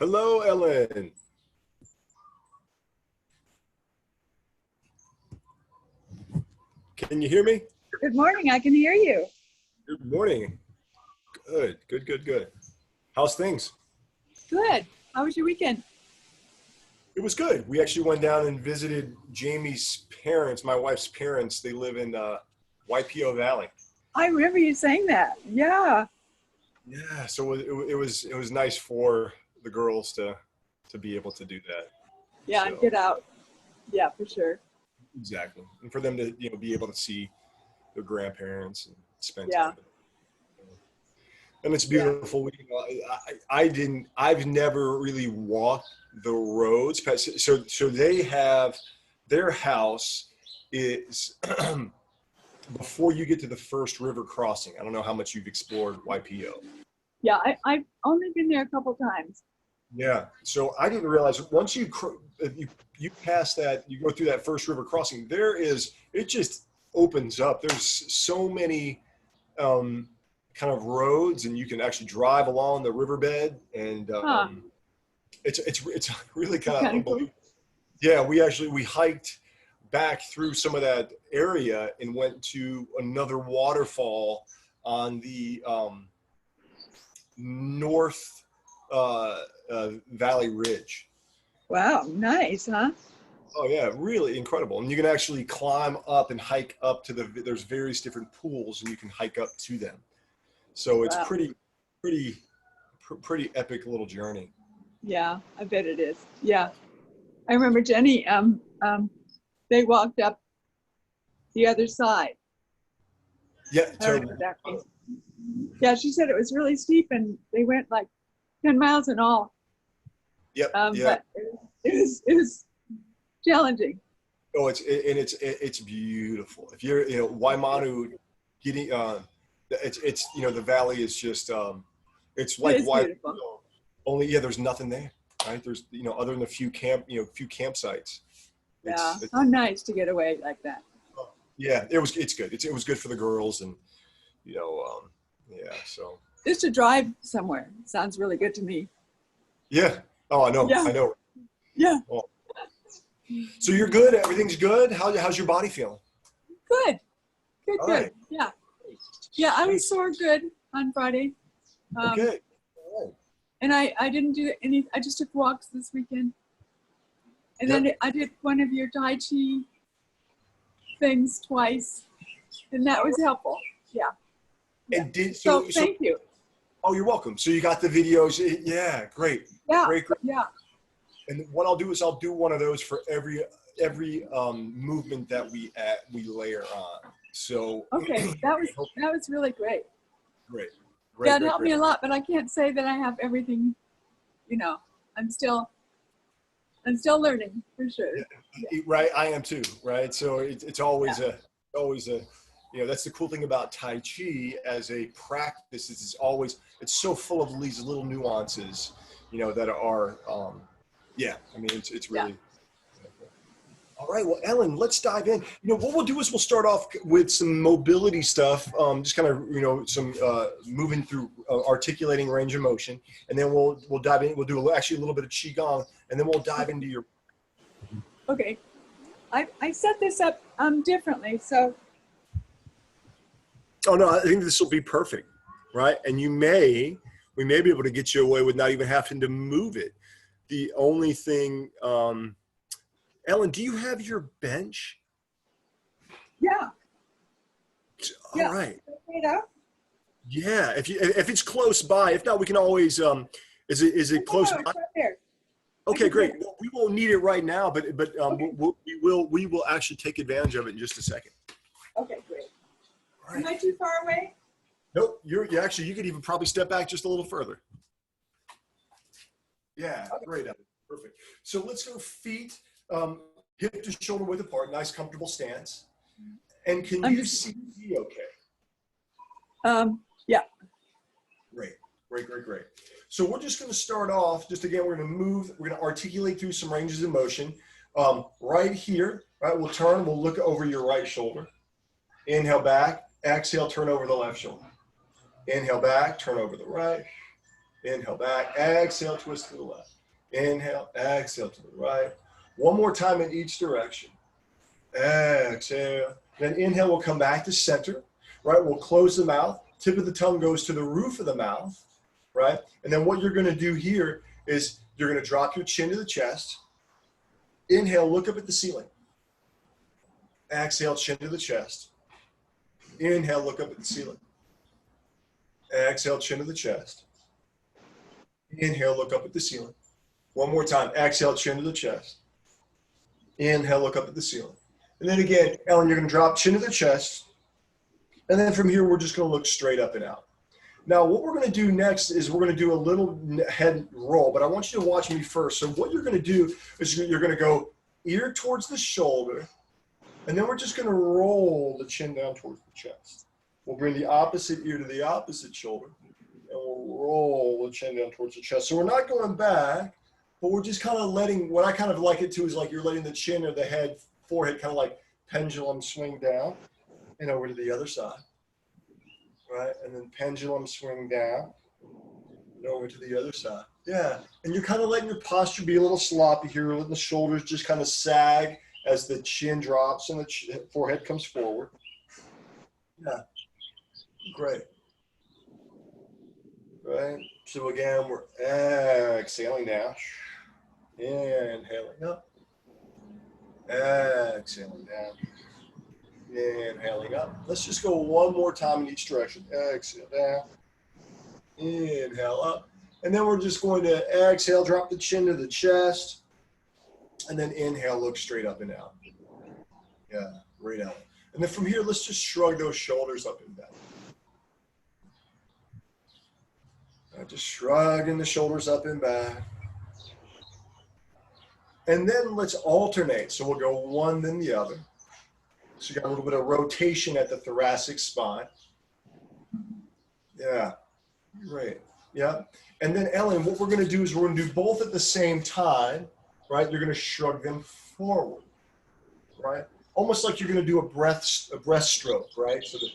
Hello, Ellen. Can you hear me? Good morning. I can hear you. Good morning. Good, good, good, good. How's things? Good. How was your weekend? It was good. We actually went down and visited Jamie's parents, my wife's parents. They live in YPO Valley. I remember you saying that. Yeah. Yeah, so it was nice for the girls to be able to do that. Yeah. So, Get out. Yeah, for sure. exactly, and for them to be able to see their grandparents and spend Yeah. time with them. And it's Yeah. beautiful. I've never really walked the roads. So they have, their house is before you get to the first river crossing. I don't know how much you've explored YPO. Yeah. I've only been there a couple times. Yeah. So I didn't realize once if you pass that, you go through that first river crossing, it just opens up. There's so many kind of roads, and you can actually drive along the riverbed, and Huh. it's really kind Kind of of cool. unbelievable. Yeah, we hiked back through some of that area and went to another waterfall on the north Valley Ridge. Wow. Nice, huh? Oh yeah, really incredible. And you can actually climb up and hike up to there's various different pools, and you can hike up to them. So it's Wow. pretty epic little journey. Yeah. I bet it is. Yeah. I remember Jenny, they walked up the other side. Yeah, I don't know exactly. Yeah. She said it was really steep and they went like 10 miles in all. yep, yeah. But it was challenging. Oh, it's beautiful. If you're, Waimanu, getting it's the valley is just it's It like is why beautiful. only there's nothing there, right? There's other than a few campsites. Yeah. It's How nice to get away like that. yeah, it's good. It was good for the girls, and yeah, so Just to drive somewhere sounds really good to me. yeah. Oh, Yeah. I know. Yeah. Well, so you're good. Everything's good. How's your body feeling? Good. Good. All Good. right. Yeah. Yeah. I was sore good on Friday. Okay. All right. And I didn't do any, I just took walks this weekend. And Yep. then I did one of your Tai Chi things twice. And that was helpful. Yeah. And So thank you. oh, you're welcome. So you got the videos. Yeah, great. Yeah. Great. Yeah. And what I'll do is I'll do one of those for every movement that we layer on. So Okay. That was really great. great. Yeah, it helped me a lot, but I can't say that I have everything, I'm still learning for sure. Yeah. Right. I am too. Right. So it's always that's the cool thing about Tai Chi as a practice is it's so full of these little nuances, that are, I mean, it's really. All right, well, Ellen, let's dive in. What we'll do is we'll start off with some mobility stuff, just kind of, some moving through, articulating range of motion, and then we'll dive in. We'll do actually a little bit of Qigong, and then we'll dive into your. Okay, I set this up differently, so. Oh no, I think this will be perfect, right? And we may be able to get you away with not even having to move it. The only thing. Ellen, do you have your bench? Yeah. All right. Yeah. Yeah, if it's close by, if not, we can always. Is it close by? It's right there. Okay, great. Well, we won't need it right now, but Okay. we will actually take advantage of it in just a second. Okay, great. All right. Am I too far away? Nope. You could even probably step back just a little further. Yeah, Okay. great. Ellen. Perfect. So let's go feet. Hip to shoulder width apart, nice comfortable stance. And can you see me okay? Yeah. Great. So we're just going to start off, just again, we're going to articulate through some ranges of motion. Right here, right, we'll turn, we'll look over your right shoulder. Inhale back, exhale, turn over the left shoulder. Inhale back, turn over the right. Inhale back. Exhale, twist to the left. Inhale, exhale to the right. One more time in each direction. Exhale. Then inhale, we'll come back to center, right? We'll close the mouth. Tip of the tongue goes to the roof of the mouth, right? And then what you're going to do here is you're going to drop your chin to the chest. Inhale, look up at the ceiling. Exhale, chin to the chest. Inhale, look up at the ceiling. Exhale, chin to the chest. Inhale, look up at the ceiling. One more time. Exhale, chin to the chest. Inhale, look up at the ceiling. And then again, Ellen, you're going to drop chin to the chest. And then from here, we're just going to look straight up and out. Now, what we're going to do next is we're going to do a little head roll, but I want you to watch me first. So what you're going to do is you're going to go ear towards the shoulder, and then we're just going to roll the chin down towards the chest. We'll bring the opposite ear to the opposite shoulder, and we'll roll the chin down towards the chest. So we're not going back, but we're just kind of letting, what I kind of like it to is like you're letting the chin or the head, forehead kind of like pendulum swing down and over to the other side, right? And then pendulum swing down and over to the other side. Yeah, and you're kind of letting your posture be a little sloppy here, letting the shoulders just kind of sag as the chin drops and the forehead comes forward. Yeah, great. Right, so again, we're exhaling down, inhaling up, exhaling down, inhaling up. Let's just go one more time in each direction. Exhale down, inhale up. And then we're just going to exhale, drop the chin to the chest, and then inhale, look straight up and out. Yeah, right out. And then from here, let's just shrug those shoulders up and down. Just shrugging the shoulders up and back. And then let's alternate. So we'll go one, then the other. So you got a little bit of rotation at the thoracic spine. Yeah, great. Yeah. And then Ellen, what we're going to do is we're going to do both at the same time, right? You're going to shrug them forward, right? Almost like you're going to do a breaststroke, right? So the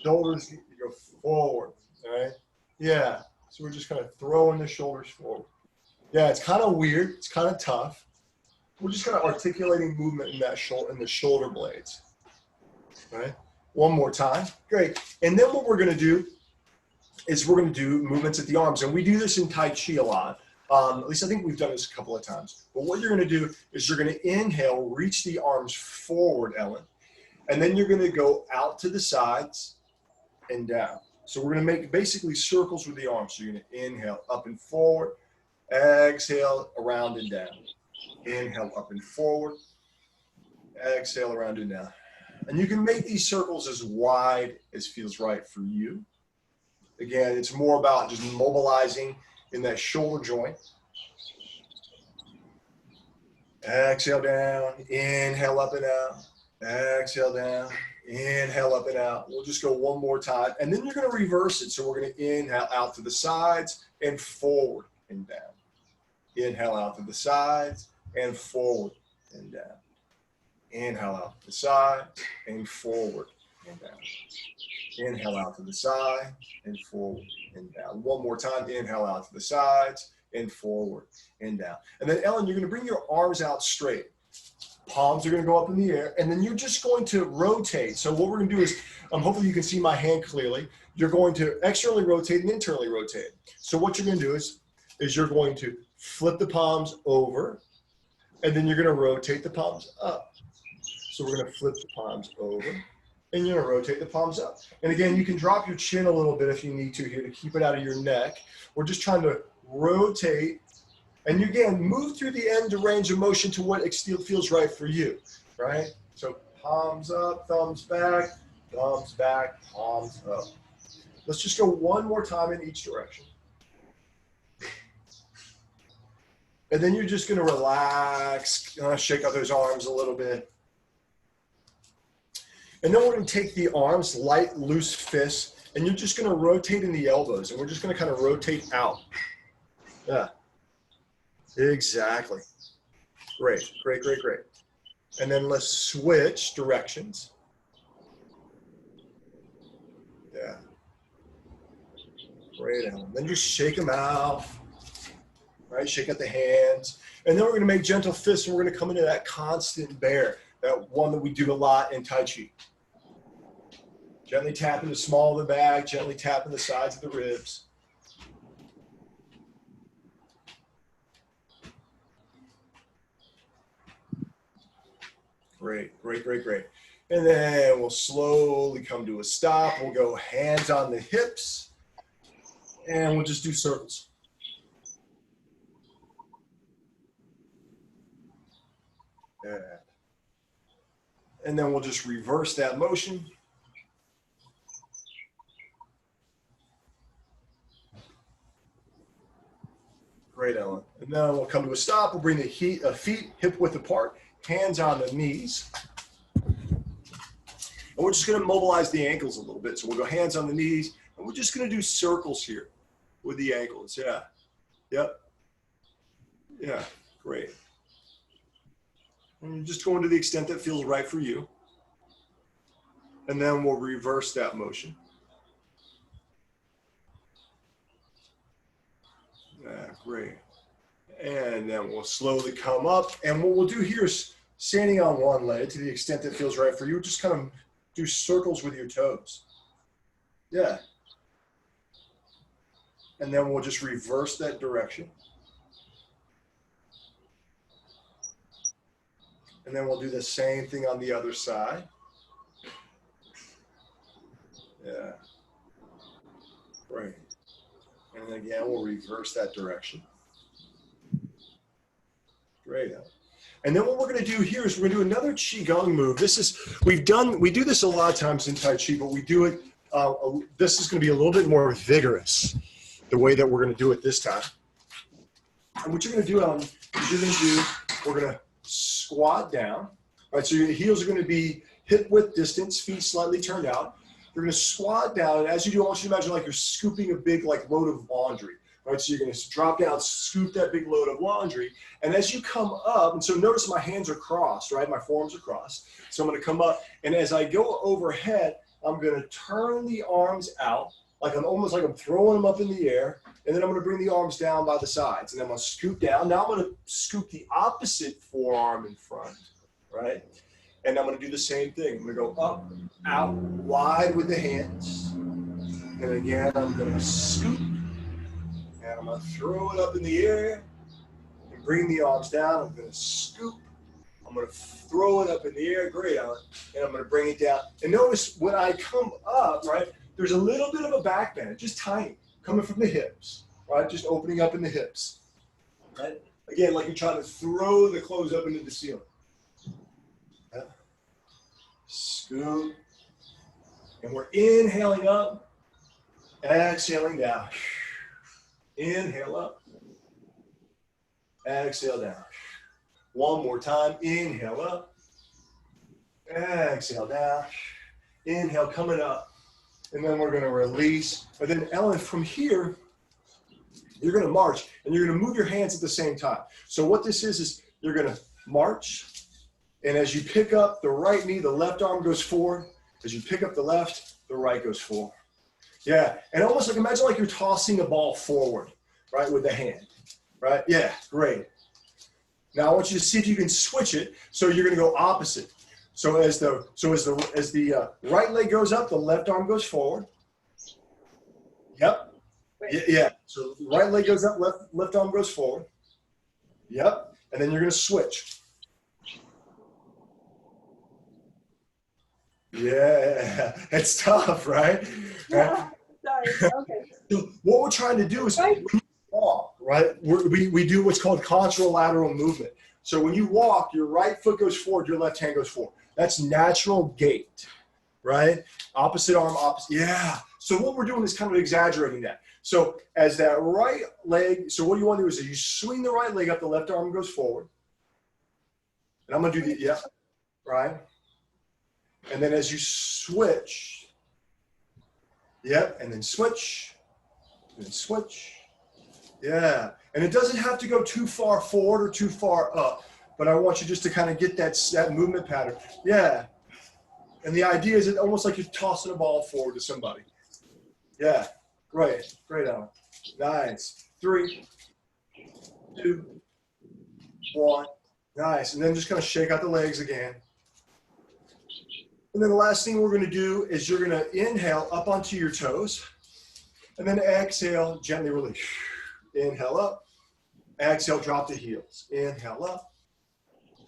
shoulders go forward, right? Yeah. So we're just kind of throwing the shoulders forward. Yeah, it's kind of weird. It's kind of tough. We're just kind of articulating movement in that in the shoulder blades. Right? One more time. Great. And then what we're going to do is we're going to do movements at the arms. And we do this in Tai Chi a lot. At least I think we've done this a couple of times. But what you're going to do is you're going to inhale, reach the arms forward, Ellen. And then you're going to go out to the sides and down. So we're going to make basically circles with the arms. So you're going to inhale up and forward, exhale around and down. Inhale up and forward, exhale around and down. And you can make these circles as wide as feels right for you. Again, it's more about just mobilizing in that shoulder joint. Exhale down, inhale up and out, exhale down. Inhale up and out. We'll just go one more time. And then you're going to reverse it. So we're going to inhale out to the sides and forward and down. Inhale out to the sides and forward and down. Inhale out to the side and forward and down. Inhale out to the side and forward and down. One more time. Inhale out to the sides and forward and down. And then Ellen, you're going to bring your arms out straight. Palms are going to go up in the air, and then you're just going to rotate. So what we're going to do is, hopefully you can see my hand clearly. You're going to externally rotate and internally rotate. So what you're going to do is you're going to flip the palms over, and then you're going to rotate the palms up. So we're going to flip the palms over, and you're going to rotate the palms up. And again, you can drop your chin a little bit if you need to here to keep it out of your neck. We're just trying to rotate. And you, again, move through the end of range of motion to what feels right for you, right? So palms up, thumbs back, palms up. Let's just go one more time in each direction. And then you're just going to relax, shake out those arms a little bit. And then we're going to take the arms, light, loose fists, and you're just going to rotate in the elbows. And we're just going to kind of rotate out. Yeah. Exactly. Great, great, great, great. And then let's switch directions. Yeah. Great, Ellen. Then just shake them out. Right, shake out the hands. And then we're gonna make gentle fists, and we're gonna come into that constant bear, that one that we do a lot in Tai Chi. Gently tapping the small of the back, gently tapping the sides of the ribs. Great, great, great, great. And then we'll slowly come to a stop. We'll go hands on the hips, and we'll just do circles. Yeah. And then we'll just reverse that motion. Great, Ellen. And then we'll come to a stop. We'll bring the feet hip width apart, hands on the knees. And we're just going to mobilize the ankles a little bit. So we'll go hands on the knees, and we're just going to do circles here with the ankles. Yeah. Yep. Yeah. Great. And just going to the extent that feels right for you. And then we'll reverse that motion. Yeah, great. And then we'll slowly come up. And what we'll do here is standing on one leg to the extent that feels right for you. Just kind of do circles with your toes. Yeah. And then we'll just reverse that direction. And then we'll do the same thing on the other side. Yeah. Great. And then again, we'll reverse that direction. Great. And then what we're going to do here is we're going to do another Qigong move. This is, we do this a lot of times in Tai Chi, but we do it, this is going to be a little bit more vigorous, the way that we're going to do it this time. And what you're going to do, we're going to squat down. Right, so your heels are going to be hip width distance, feet slightly turned out. You're going to squat down, and as you do, I want you to imagine like you're scooping a big load of laundry. Right, so you're going to drop down, scoop that big load of laundry, and as you come up, and so notice my hands are crossed, right? My forearms are crossed. So I'm going to come up, and as I go overhead, I'm going to turn the arms out, almost like I'm throwing them up in the air, and then I'm going to bring the arms down by the sides, and then I'm going to scoop down. Now I'm going to scoop the opposite forearm in front, right? And I'm going to do the same thing. I'm going to go up, out, wide with the hands, and again, I'm going to scoop. And I'm going to throw it up in the air and bring the arms down. I'm going to scoop. I'm going to throw it up in the air. Great, Ellen. And I'm going to bring it down. And notice when I come up, right, there's a little bit of a back bend, just tiny, coming from the hips, right? Just opening up in the hips, right? Again, like you're trying to throw the clothes up into the ceiling. Yeah. Scoop. And we're inhaling up, exhaling down. Inhale up, exhale down. One more time, inhale up, exhale down, inhale coming up, and then we're gonna release. And then Ellen, from here, you're gonna march, and you're gonna move your hands at the same time. So what this is you're gonna march, and as you pick up the right knee, the left arm goes forward. As you pick up the left, the right goes forward. Yeah, and almost like, imagine like you're tossing a ball forward, right, with the hand, right? Yeah, great. Now I want you to see if you can switch it. So you're gonna go opposite. So as the right leg goes up, the left arm goes forward. Yep. Yeah. So the right leg goes up, left arm goes forward. Yep. And then you're gonna switch. Yeah, it's tough, right? Yeah, sorry. Okay. So what we're trying to do is when you walk, right? We do what's called contralateral movement. So when you walk, your right foot goes forward, your left hand goes forward. That's natural gait, right? Opposite arm, opposite. Yeah. So what we're doing is kind of exaggerating that. So as that right leg, so what you want to do is you swing the right leg up, the left arm goes forward. And I'm going to do the, yeah, right? And then as you switch, yep, and then switch, and then switch. Yeah, and it doesn't have to go too far forward or too far up, but I want you just to kind of get that movement pattern. Yeah, and the idea is almost like you're tossing a ball forward to somebody. Yeah, Right. Great, Alan. Nice. 3, 2, 1. Nice. And then just kind of shake out the legs again. And then the last thing we're going to do is you're going to inhale up onto your toes. And then exhale, gently release. Inhale up. Exhale, drop the heels. Inhale up.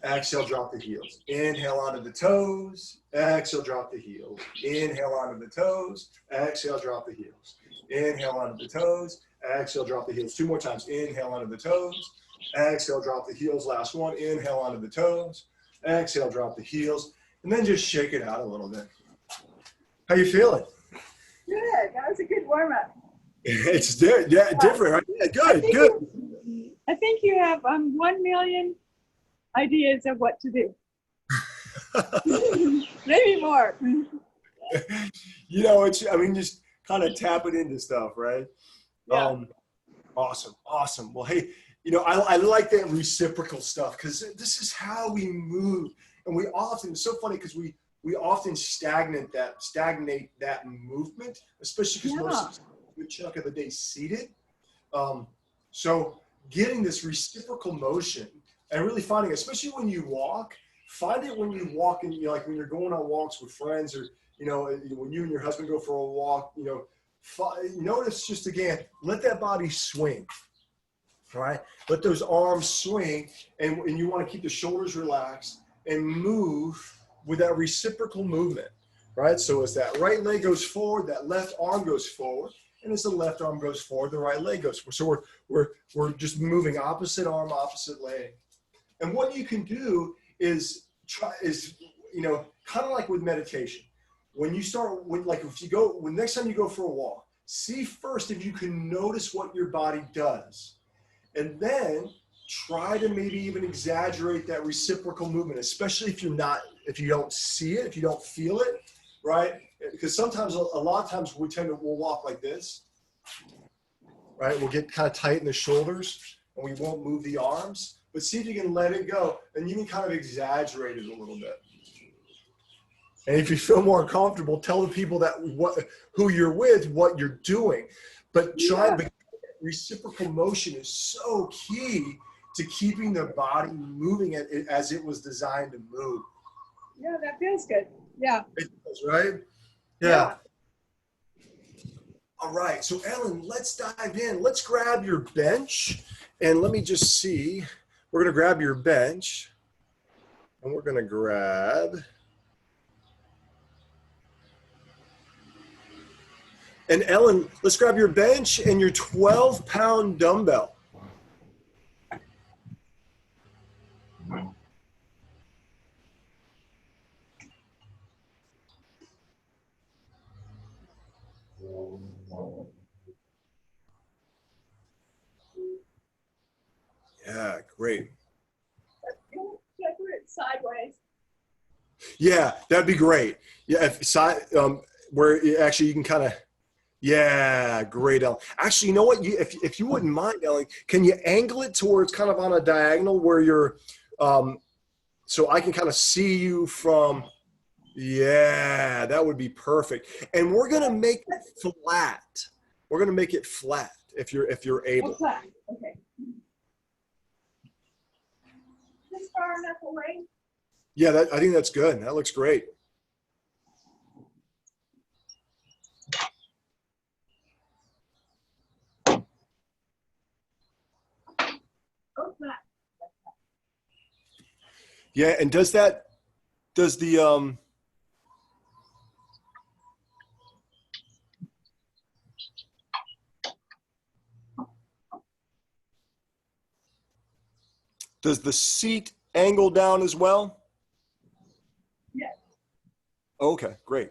Exhale, drop the heels. Inhale onto the toes. Exhale, drop the heels. Inhale onto the toes. Exhale, drop the heels. Inhale onto the toes. Exhale, drop the heels. 2 more times. Inhale onto the toes. Exhale, drop the heels. Last one. Inhale onto the toes. Exhale, drop the heels. And then just shake it out a little bit. How you feeling? Good. That was a good warm up. It's different, right? Yeah, good, good. I think you have 1 million ideas of what to do. Maybe more. You know, it's, I mean, just kind of tapping into stuff, right? Yeah. Awesome. Well, hey, you know, I like that reciprocal stuff because this is how we move. And we often, it's so funny because we often stagnate that movement, especially because most of us, a good chunk of the day seated. So getting this reciprocal motion and really finding, especially when you walk, find it when you walk and, you know, like when you're going on walks with friends, or, you know, when you and your husband go for a walk, you know, notice just again, let that body swing, right? Let those arms swing, and you want to keep the shoulders relaxed and move with that reciprocal movement, right? So as that right leg goes forward, that left arm goes forward. And as the left arm goes forward, the right leg goes forward. So we're just moving opposite arm, opposite leg. And what you can do is you know, kind of like with meditation. When you start with, like, when next time you go for a walk, see first if you can notice what your body does. And then try to maybe even exaggerate that reciprocal movement, especially if you don't see it, if you don't feel it, right? Because sometimes, a lot of times we'll walk like this, right? We'll get kind of tight in the shoulders and we won't move the arms, but see if you can let it go, and you can kind of exaggerate it a little bit. And if you feel more comfortable, tell the people who you're with what you're doing. But reciprocal motion is so key to keeping the body moving as it was designed to move. Yeah, that feels good. Yeah. It does, right? Yeah. All right. So Ellen, let's dive in. Let's grab your bench, and let me just see. We're going to grab your bench, and we're going to grab. And Ellen, let's grab your bench and your 12-pound dumbbell. Yeah, great. Sideways. Yeah, that'd be great. Yeah, where actually you can kind of. Yeah, great, Ellen. Actually, you know what? If you wouldn't mind, Ellen, can you angle it towards kind of on a diagonal where you're, so I can kind of see you from. Yeah, that would be perfect. And we're gonna make it flat. We're gonna make it flat if you're able. Flat. Okay. Just far enough away. Yeah, I think that's good. That looks great. Yeah, and does the does the seat angle down as well? Yes. Okay, great.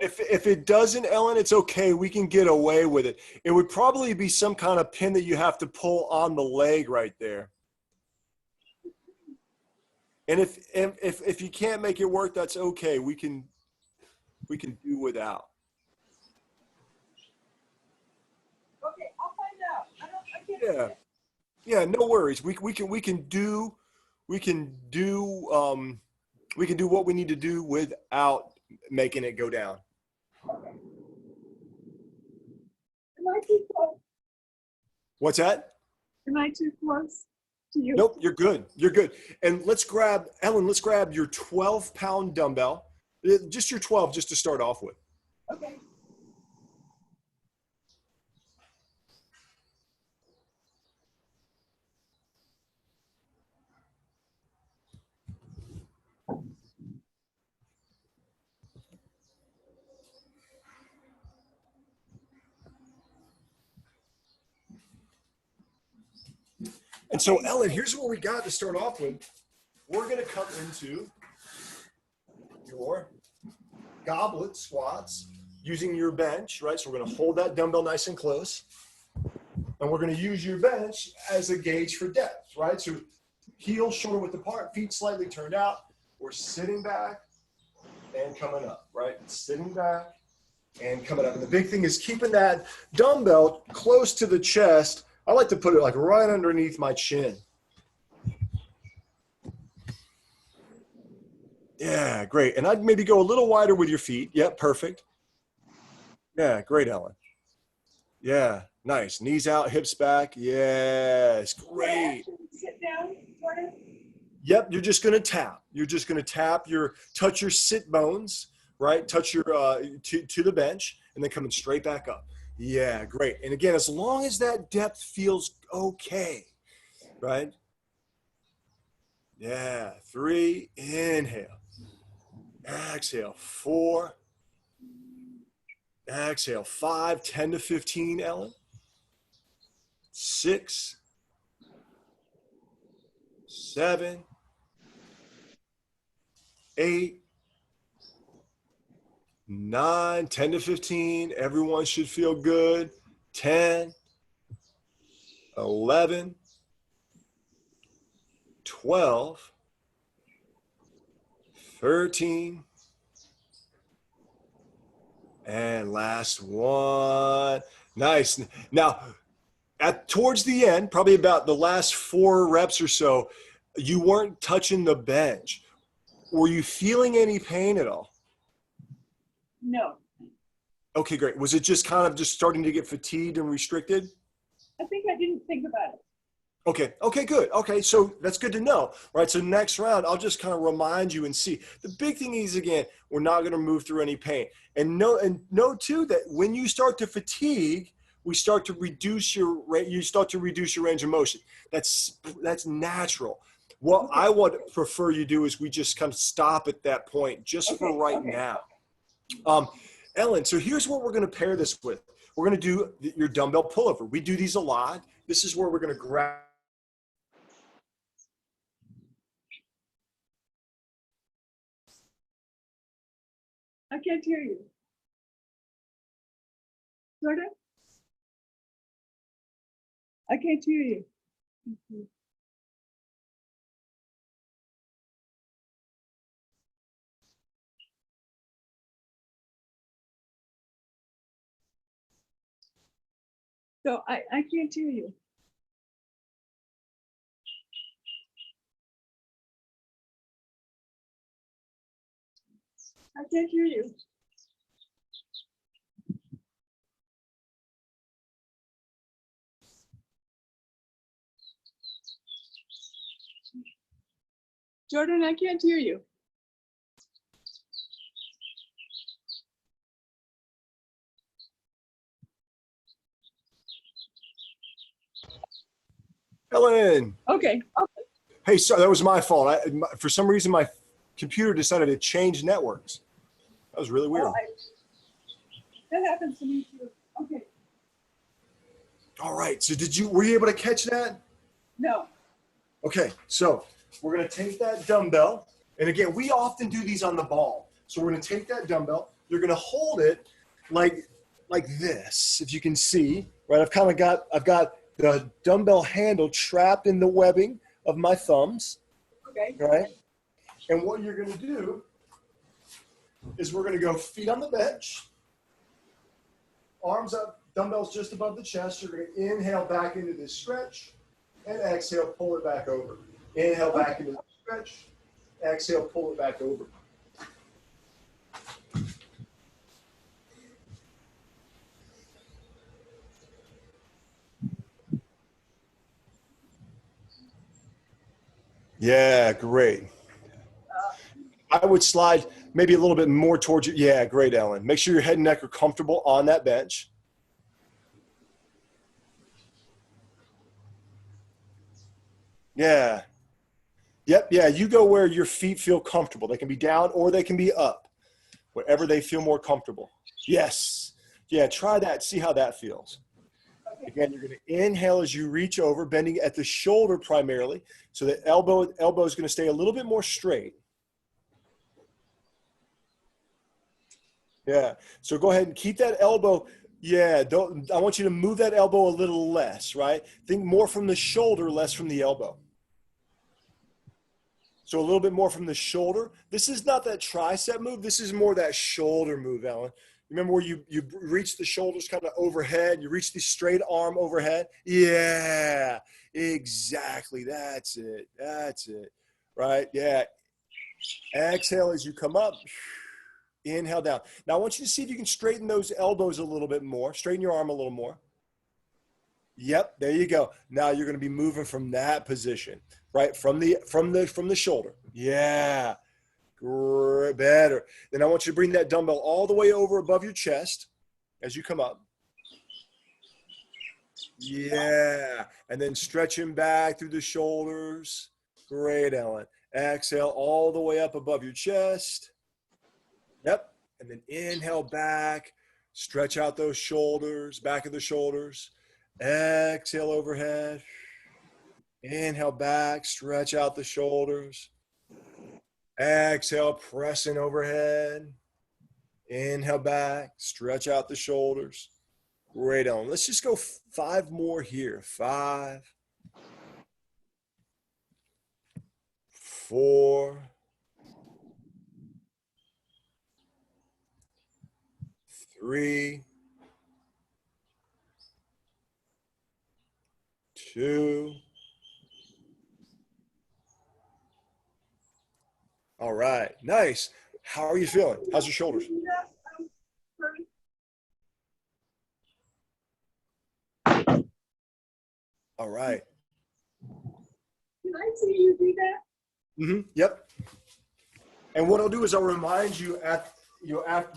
If it doesn't, Ellen, it's okay. We can get away with it. It would probably be some kind of pin that you have to pull on the leg right there. And if you can't make it work, that's okay. We can do without. Okay, I'll find out. I can't see Yeah. it. Yeah, no worries. We can do what we need to do without making it go down. Am I too close? What's that? Am I too close to you? Nope, you're good. You're good. And let's grab, Ellen, let's grab your 12-pound dumbbell. Just your 12, just to start off with. Okay. And so, Ellen, here's what we got to start off with. We're going to come into your goblet squats using your bench, right? So we're going to hold that dumbbell nice and close. And we're going to use your bench as a gauge for depth, right? So heels shoulder width apart, feet slightly turned out. We're sitting back and coming up, right? Sitting back and coming up. And the big thing is keeping that dumbbell close to the chest. I like to put it like right underneath my chin. Yeah, great. And I'd maybe go a little wider with your feet. Yep, perfect. Yeah, great, Ellen. Yeah, nice. Knees out, hips back. Yes, great. Sit down, Jordan. Yep, you're just gonna tap. You're just gonna tap touch your sit bones, right? Touch your to the bench, and then coming straight back up. Yeah, great. And again, as long as that depth feels okay, right? Yeah, 3, inhale. Exhale, 4. Exhale, 5, 10 to 15, Ellen. 6, 7, 8, 9, 10 to 15. Everyone should feel good. 10, 11, 12, 13, and last one. Nice. Now, towards the end, probably about the last 4 reps or so, you weren't touching the bench. Were you feeling any pain at all? No, Okay, great. Was it just kind of just starting to get fatigued and restricted? I think I didn't think about it. Okay, good. Okay, so that's good to know, right? So next round, I'll just kind of remind you and see. The big thing is, again, we're not going to move through any pain. And know too that when you start to fatigue, you start to reduce your range of motion. That's natural. What I would prefer you do is we just kind of stop at that point just for right now. Ellen, so here's what we're going to pair this with. We're going to do your dumbbell pullover. We do these a lot. This is where we're going to grab. I can't hear you. Jordan? I can't hear you. So I can't hear you. I can't hear you. Jordan, I can't hear you. Ellen. Okay. Hey, sorry, that was my fault. For some reason, my computer decided to change networks. That was really weird. That happens to me too. Okay. All right. So were you able to catch that? No. Okay. So we're going to take that dumbbell. And again, we often do these on the ball. So we're going to take that dumbbell. you're going to hold it like this, if you can see, right? I've got the dumbbell handle trapped in the webbing of my thumbs, Okay. right? And what you're going to do is we're going to go feet on the bench, arms up, dumbbells just above the chest. You're going to inhale back into this stretch and exhale, pull it back over. Inhale back into the stretch, exhale, pull it back over. Yeah, great. I would slide maybe a little bit more towards you. Yeah, great, Ellen. Make sure your head and neck are comfortable on that bench. Yeah. Yep, yeah, you go where your feet feel comfortable. They can be down or they can be up, wherever they feel more comfortable. Yes. Yeah, try that. See how that feels. Again, you're going to inhale as you reach over, bending at the shoulder primarily. So the elbow is going to stay a little bit more straight. Yeah. So go ahead and keep that elbow. Yeah. I want you to move that elbow a little less, right? Think more from the shoulder, less from the elbow. So a little bit more from the shoulder. This is not that tricep move. This is more that shoulder move, Ellen. Remember where you reach the shoulders kind of overhead. You reach the straight arm overhead. Yeah, exactly. That's it. That's it. Right? Yeah. Exhale as you come up. Inhale down. Now I want you to see if you can straighten those elbows a little bit more. Straighten your arm a little more. Yep, there you go. Now you're going to be moving from that position, right? From the shoulder. Yeah. Great, better. Then I want you to bring that dumbbell all the way over above your chest as you come up. Yeah. And then stretch him back through the shoulders. Great, Ellen. Exhale all the way up above your chest. Yep. And then inhale back. Stretch out those shoulders, back of the shoulders. Exhale overhead. Inhale back. Stretch out the shoulders. Exhale, pressing overhead. Inhale back, stretch out the shoulders. Great, Ellen. Let's just go 5 more here. 5, 4, 3, 2. All right, nice. How are you feeling? How's your shoulders? All right. Can I see you do that? Yep. And what I'll do is I'll remind you after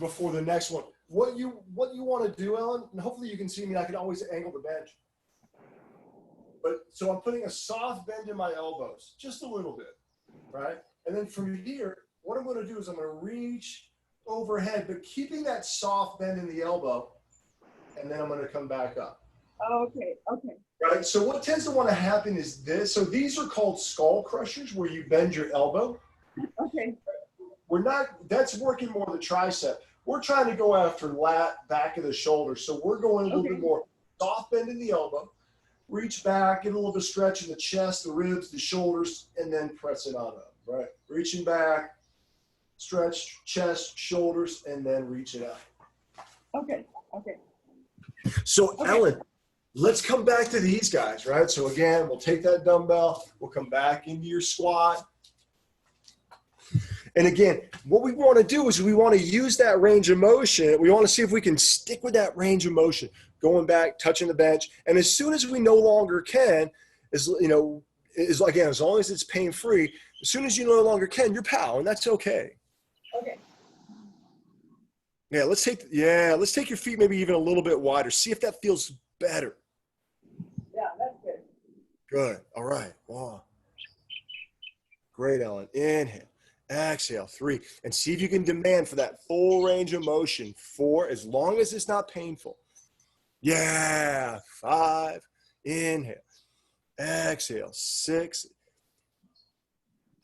before the next one what you want to do, Ellen. And hopefully you can see me. I can always angle the bench. But so I'm putting a soft bend in my elbows, just a little bit, right? And then from here, what I'm going to do is I'm going to reach overhead, but keeping that soft bend in the elbow, and then I'm going to come back up. Okay, okay. Right? So what tends to want to happen is this. So these are called skull crushers, where you bend your elbow. Okay. That's working more the tricep. We're trying to go after back of the shoulder. So we're going a little bit more soft bend in the elbow, reach back, get a little bit of stretch in the chest, the ribs, the shoulders, and then press it on up, right? Reaching back, stretch, chest, shoulders, and then reach it out. Okay, okay. So Ellen, let's come back to these guys, right? So again, we'll take that dumbbell, we'll come back into your squat. And again, what we want to do is we want to use that range of motion. We want to see if we can stick with that range of motion, going back, touching the bench. And as soon as we no longer can, as long as it's pain-free, as soon as you no longer can, you're POW, and that's okay. Okay. Yeah, let's take your feet maybe even a little bit wider. See if that feels better. Yeah, that's good. Good. All right. Wow. Great, Ellen. Inhale. Exhale. 3. And see if you can demand for that full range of motion. 4, as long as it's not painful. Yeah. 5. Inhale. Exhale. 6.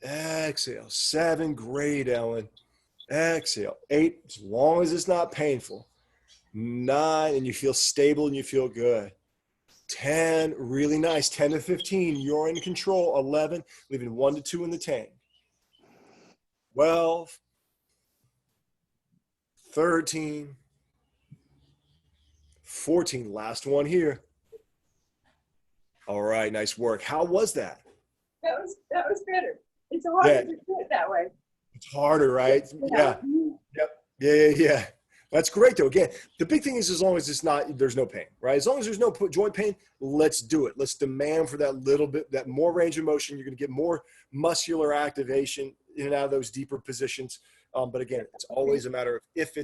Exhale. 7. Great, Ellen. Exhale. 8, as long as it's not painful. 9, and you feel stable and you feel good. 10, really nice. 10 to 15, you're in control. 11, leaving 1 to 2 in the tank. 12, 13, 14, last one here. All right, nice work. How was that? That was better. It's harder to do it that way. It's harder, right? Yeah. Yep. Yeah. That's great though. Again, the big thing is as long as there's no pain, right? As long as there's no joint pain, let's do it. Let's demand for that little bit, that more range of motion. You're going to get more muscular activation in and out of those deeper positions. But again, it's always a matter of if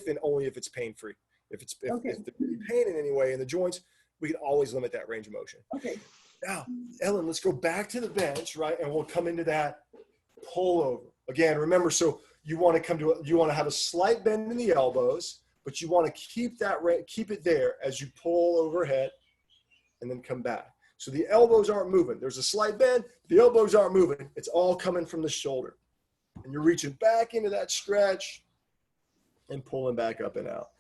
and only if it's pain-free. If there's pain in any way in the joints, we can always limit that range of motion. Okay. Now, Ellen, let's go back to the bench, right? And we'll come into that pullover. Again, remember, so you want to have a slight bend in the elbows, but you want to keep it there as you pull overhead and then come back. So the elbows aren't moving. There's a slight bend, the elbows aren't moving. It's all coming from the shoulder. And you're reaching back into that stretch and pulling back up and out.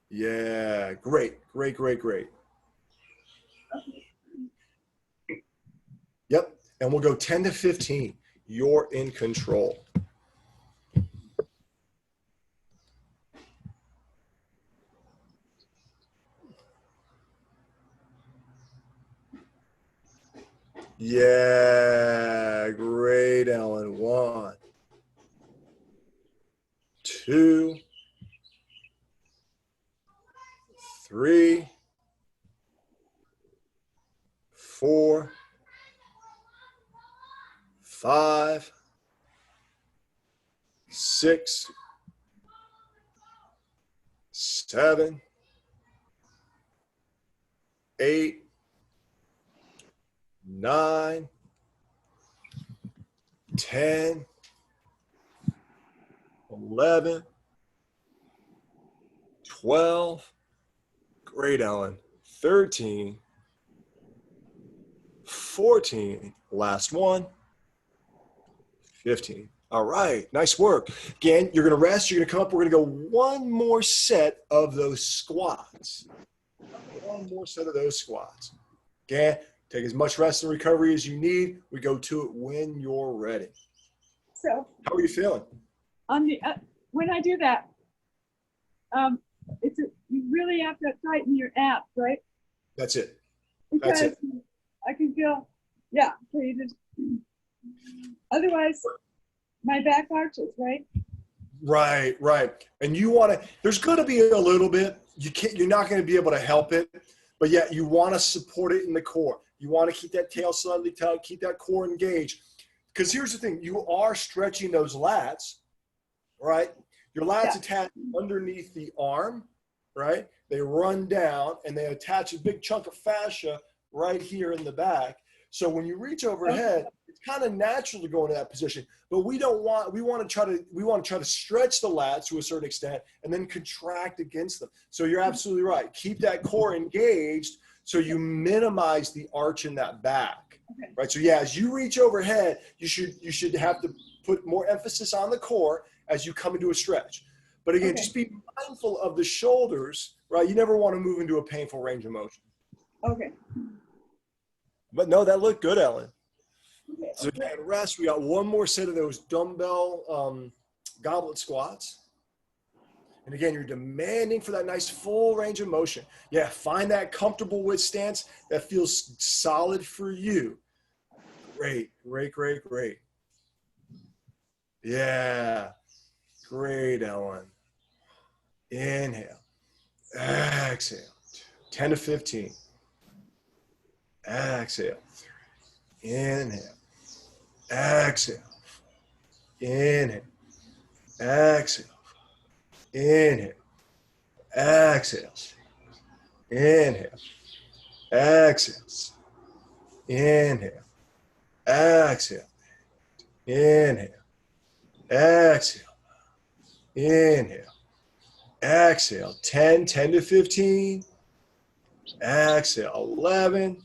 Yeah, great. Yep, and we'll go 10 to 15. You're in control. Yeah, great, Ellen. 1, 2, 3, 4, 5, 6, 7, 8, 9, 10, 11, 12. Great, Ellen. 13, 14. Last one. 15. All right. Nice work. Again, you're going to rest. You're going to come up. We're going to go one more set of those squats. One more set of those squats. Again, take as much rest and recovery as you need. We go to it when you're ready. So how are you feeling? On the when I do that, you really have to tighten your abs, right? That's it. Because That's it. I can feel, yeah. So you just, otherwise, my back arches, right? Right. And you want to. There's going to be a little bit. You're not going to be able to help it, but yet you want to support it in the core. You want to keep that tail slightly tight, keep that core engaged. Because here's the thing: you are stretching those lats, right? Your lats attach underneath the arm, right? They run down and they attach a big chunk of fascia right here in the back. So when you reach overhead, it's kind of natural to go into that position. But we want to try to stretch the lats to a certain extent and then contract against them. So you're absolutely right. Keep that core engaged so you minimize the arch in that back. Okay. Right. So yeah, as you reach overhead, you should have to put more emphasis on the core as you come into a stretch. But again, just be mindful of the shoulders, right? You never want to move into a painful range of motion. Okay. But no, that looked good, Ellen. Okay. So again, rest. We got one more set of those dumbbell goblet squats. And again, you're demanding for that nice full range of motion. Yeah, find that comfortable with stance that feels solid for you. Great. Yeah. Great, Ellen. Inhale. Exhale. 10 to 15. Exhale. Inhale. Exhale. Inhale. Exhale. Inhale. Exhale. Inhale. Exhale. Inhale. Exhale. Inhale. Exhale. Inhale. Exhale. 10 to 15. Exhale. 11.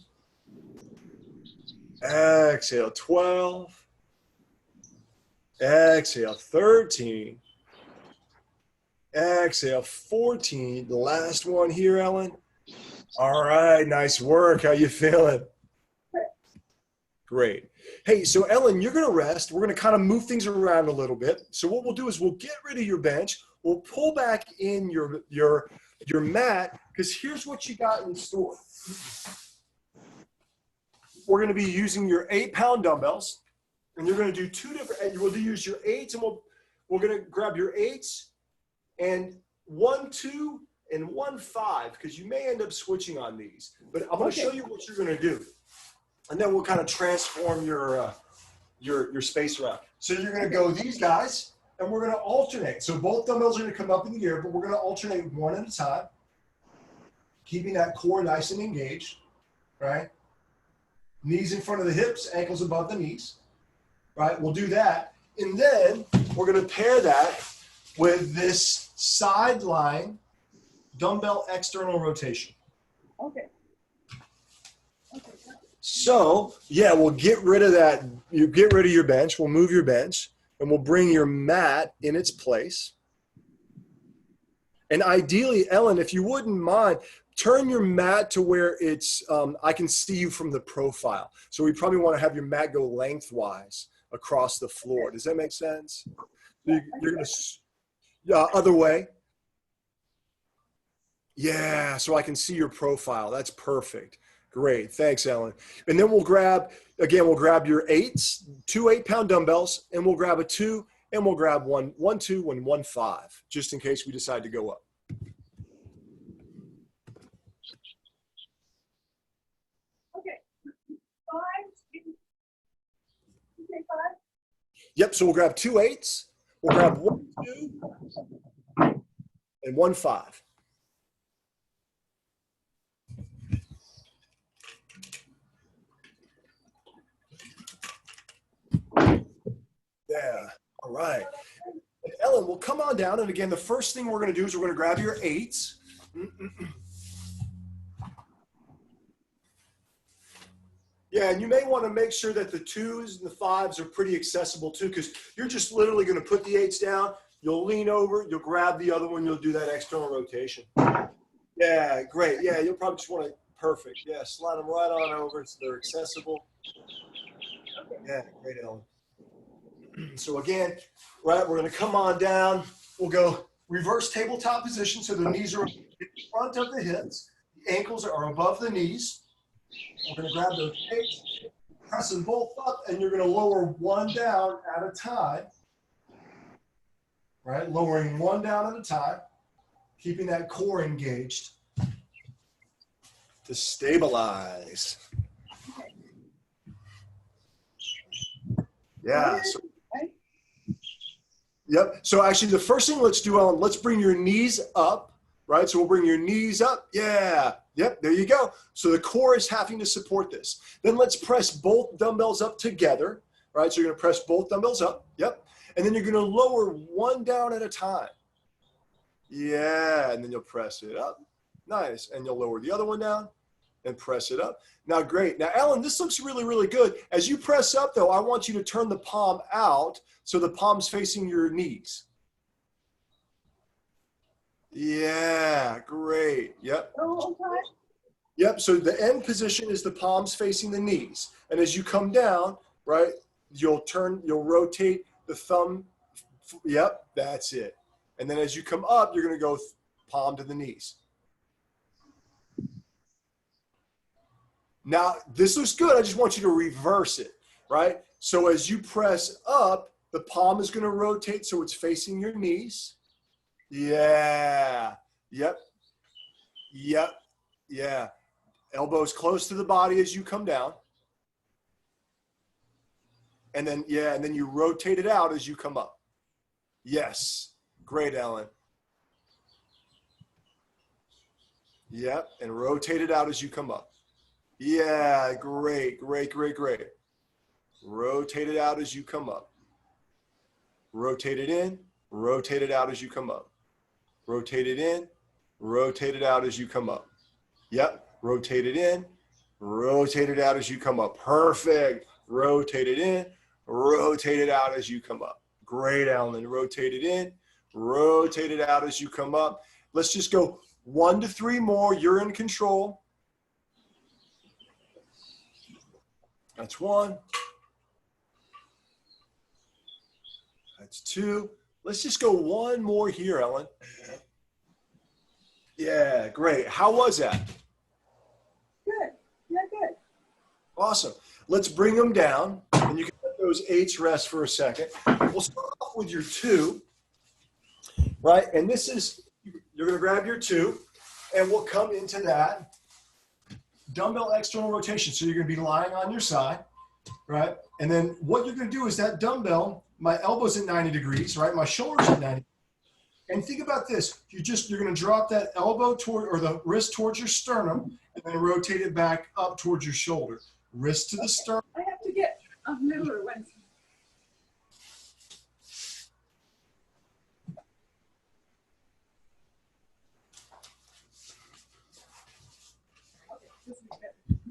Exhale. 12. Exhale. 13. Exhale, 14. The last one here, Ellen. All right, nice work. How you feeling? Great. Hey, so Ellen, you're going to rest. We're going to kind of move things around a little bit. So what we'll do is we'll get rid of your bench. We'll pull back in your mat, because here's what you got in store. We're going to be using your 8-pound dumbbells, and you're going to do two different. We'll use your 8s, and we're going to grab your 8s and 1, 2, and 1, 5, because you may end up switching on these. But I'm going to show you what you're going to do, and then we'll kind of transform your space around. So you're going to go these guys, and we're going to alternate. So both dumbbells are going to come up in the air, but we're going to alternate one at a time, keeping that core nice and engaged, right? Knees in front of the hips, ankles above the knees, right? We'll do that. And then we're going to pair that with this sideline dumbbell external rotation. Okay. So, yeah, we'll get rid of that. You get rid of your bench. We'll move your bench, and we'll bring your mat in its place. And ideally, Ellen, if you wouldn't mind, turn your mat to where it's, I can see you from the profile. So we probably want to have your mat go lengthwise across the floor. Does that make sense? You're going to, other way. Yeah, so I can see your profile. That's perfect. Great. Thanks, Ellen. And then we'll grab your 8s, 2 8-pound dumbbells, and we'll grab a 2, and we'll grab 1, 2, and 1, 5, just in case we decide to go up. Okay. 5. Okay, 5. Yep, so we'll grab 2 8s, we'll grab 1, 2, and 1, 5. Yeah, all right. And Ellen, we'll come on down, and again, the first thing we're going to do is we're going to grab your 8s. Yeah, and you may want to make sure that the 2s and the 5s are pretty accessible too, because you're just literally going to put the 8s down, you'll lean over, you'll grab the other one, you'll do that external rotation. Yeah, great. Yeah, you'll probably just want to, perfect. Yeah, slide them right on over so they're accessible. Yeah, great, Ellen. So again, right, we're going to come on down. We'll go reverse tabletop position, so the knees are in front of the hips. The ankles are above the knees. We're going to grab those 8s, press them both up, and you're going to lower one down at a time. Right, lowering one down at a time, keeping that core engaged to stabilize. Yeah. So, yep. So actually, the first thing let's do, Ellen, let's bring your knees up, right? So we'll bring your knees up. Yeah. Yep. There you go. So the core is having to support this. Then let's press both dumbbells up together, right? So you're going to press both dumbbells up. Yep. And then you're going to lower one down at a time. Yeah. And then you'll press it up. Nice. And you'll lower the other one down and press it up. Now, great. Now, Ellen, this looks really, really good. As you press up, though, I want you to turn the palm out so the palm's facing your knees. Yeah, great. Yep. Oh, okay. Yep, so the end position is the palms facing the knees. And as you come down, right, you'll rotate the thumb. Yep, that's it. And then as you come up, you're going to go palm to the knees. Now, this looks good. I just want you to reverse it, right? So as you press up, the palm is going to rotate so it's facing your knees. Yeah. Yep. Yep. Yeah. Elbows close to the body as you come down. And then, yeah, and then you rotate it out as you come up. Yes. Great, Ellen. Yep. And rotate it out as you come up. Yeah, great, great, great, great. Rotate it out as you come up. Rotate it in, rotate it out as you come up. Rotate it in, rotate it out as you come up. Yep, rotate it in, rotate it out as you come up. Perfect. Rotate it in, rotate it out as you come up. Great, Ellen. Rotate it in, Rotate it out as you come up. Let's just go 1 to 3 more. You're in control. That's 1. That's 2. Let's just go 1 more here, Ellen. Yeah, great. How was that? Good. Yeah, good. Awesome. Let's bring them down, and you can let those 8s rest for a second. We'll start off with your 2, right? And this is, you're going to grab your 2, and we'll come into that dumbbell external rotation. So you're going to be lying on your side, right? And then what you're going to do is that dumbbell, my elbow's at 90 degrees, right? My shoulder's at 90. And think about this. You're going to drop that elbow toward, or the wrist towards your sternum, and then rotate it back up towards your shoulder. Wrist to the sternum. I have to get a mirror once.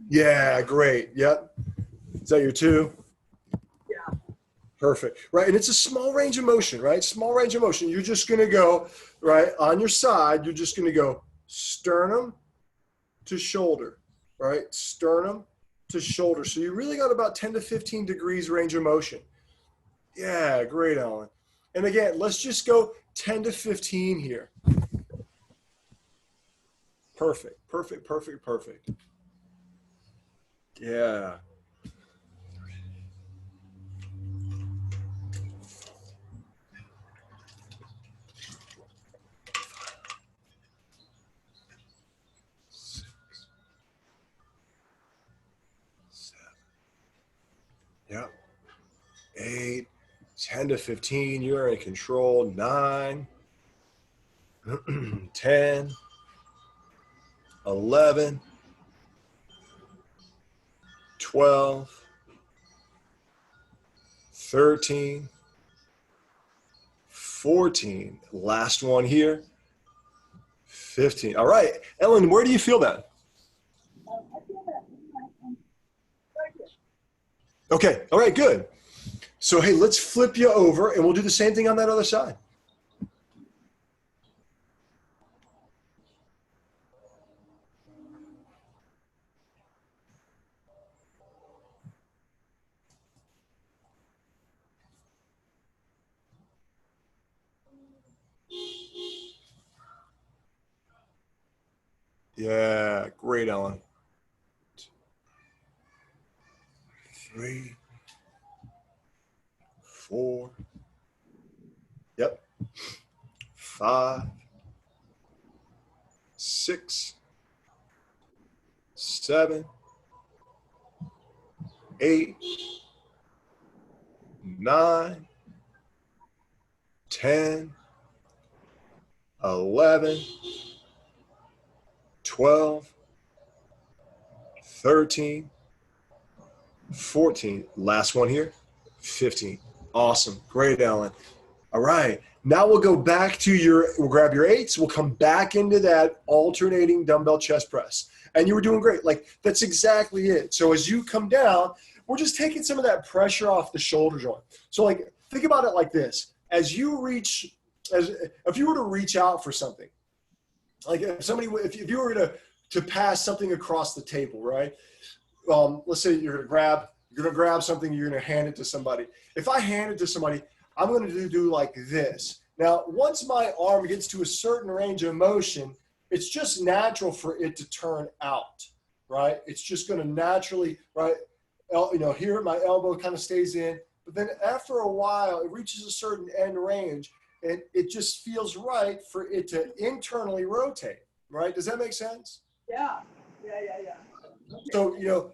Yeah, great. Yep. Is that your 2? Yeah. Perfect. Right. And it's a small range of motion, right? Small range of motion. You're just going to go, right, on your side, you're just going to go sternum to shoulder, right? Sternum to shoulder. So you really got about 10 to 15 degrees range of motion. Yeah, great, Ellen. And again, let's just go 10 to 15 here. Perfect, perfect, perfect, perfect. Yeah. Yep. 8, 10 to 15. You're in control. 9, 10, 11, 12, 13, 14. Last one here. 15. All right. Ellen, where do you feel that? I feel that right here. Okay. All right, good. So, hey, let's flip you over and we'll do the same thing on that other side. Yeah, great, Ellen. 3, 4. Yep. 5, 6, 7, 8, 9, 10, 11, 12, 13, 14. Last one here, 15. Awesome. Great, Ellen. All right. Now we'll go back to we'll grab your 8s. We'll come back into that alternating dumbbell chest press. And you were doing great. Like, that's exactly it. So as you come down, we're just taking some of that pressure off the shoulder joint. So, like, think about it like this. If you were to reach out for something, like if you were to pass something across the table, right? Let's say you're gonna grab something, you're gonna hand it to somebody. If I hand it to somebody, I'm gonna do like this. Now, once my arm gets to a certain range of motion, it's just natural for it to turn out, right? It's just gonna naturally, right? Here my elbow kind of stays in, but then after a while, it reaches a certain end range, and it just feels right for it to internally rotate, right? Does that make sense? Yeah.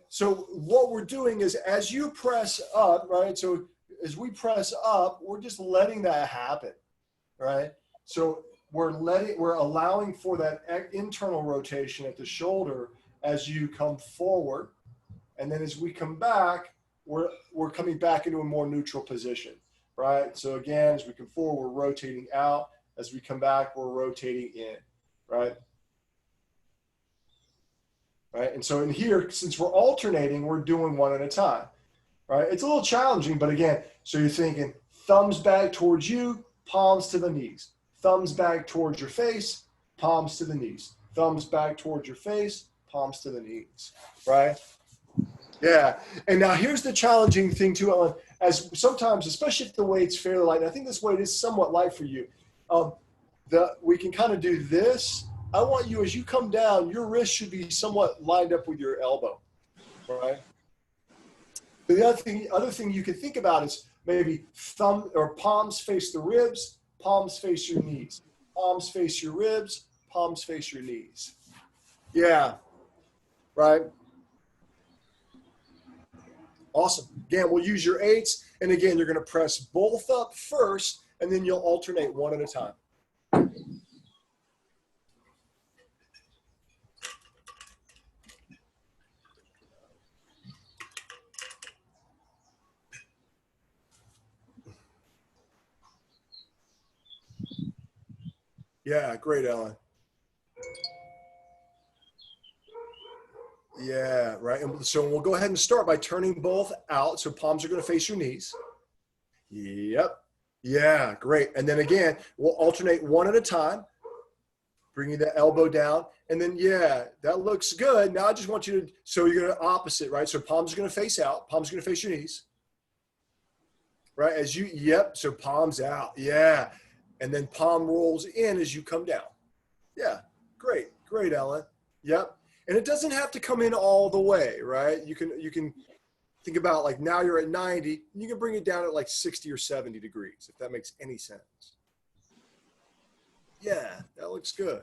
So what we're doing is as you press up, right? So as we press up, we're just letting that happen, right? So we're allowing for that internal rotation at the shoulder as you come forward. And then as we come back, we're coming back into a more neutral position, right? So again, as we come forward, we're rotating out. As we come back, we're rotating in, right? Right. And so in here, since we're alternating, we're doing one at a time, right? It's a little challenging, but again, so you're thinking thumbs back towards you, palms to the knees, thumbs back towards your face, palms to the knees. Thumbs back towards your face, palms to the knees, right? Yeah. And now here's the challenging thing too, Ellen, as sometimes, especially if the weight's fairly light, and I think this weight is somewhat light for you, we can kind of do this. I want you, as you come down, your wrist should be somewhat lined up with your elbow, right? The other thing you can think about is maybe thumb or palms face the ribs, palms face your knees, palms face your ribs, palms face your knees. Yeah, right? Awesome. Again, we'll use your 8s. And again, you're going to press both up first, and then you'll alternate one at a time. Yeah, great, Ellen. Yeah, right. And so we'll go ahead and start by turning both out. So palms are going to face your knees. Yep. Yeah, great. And then again, we'll alternate one at a time, bringing the elbow down. And then, yeah, that looks good. Now I just want you to, so you're going to opposite, right? So palms are going to face out. Palms are going to face your knees. Right? As you, yep. So palms out. Yeah. And then palm rolls in as you come down. Yeah. Great. Great, Ellen. Yep. And it doesn't have to come in all the way, right? You can think about like now you're at 90, and you can bring it down at like 60 or 70 degrees, if that makes any sense. Yeah, that looks good.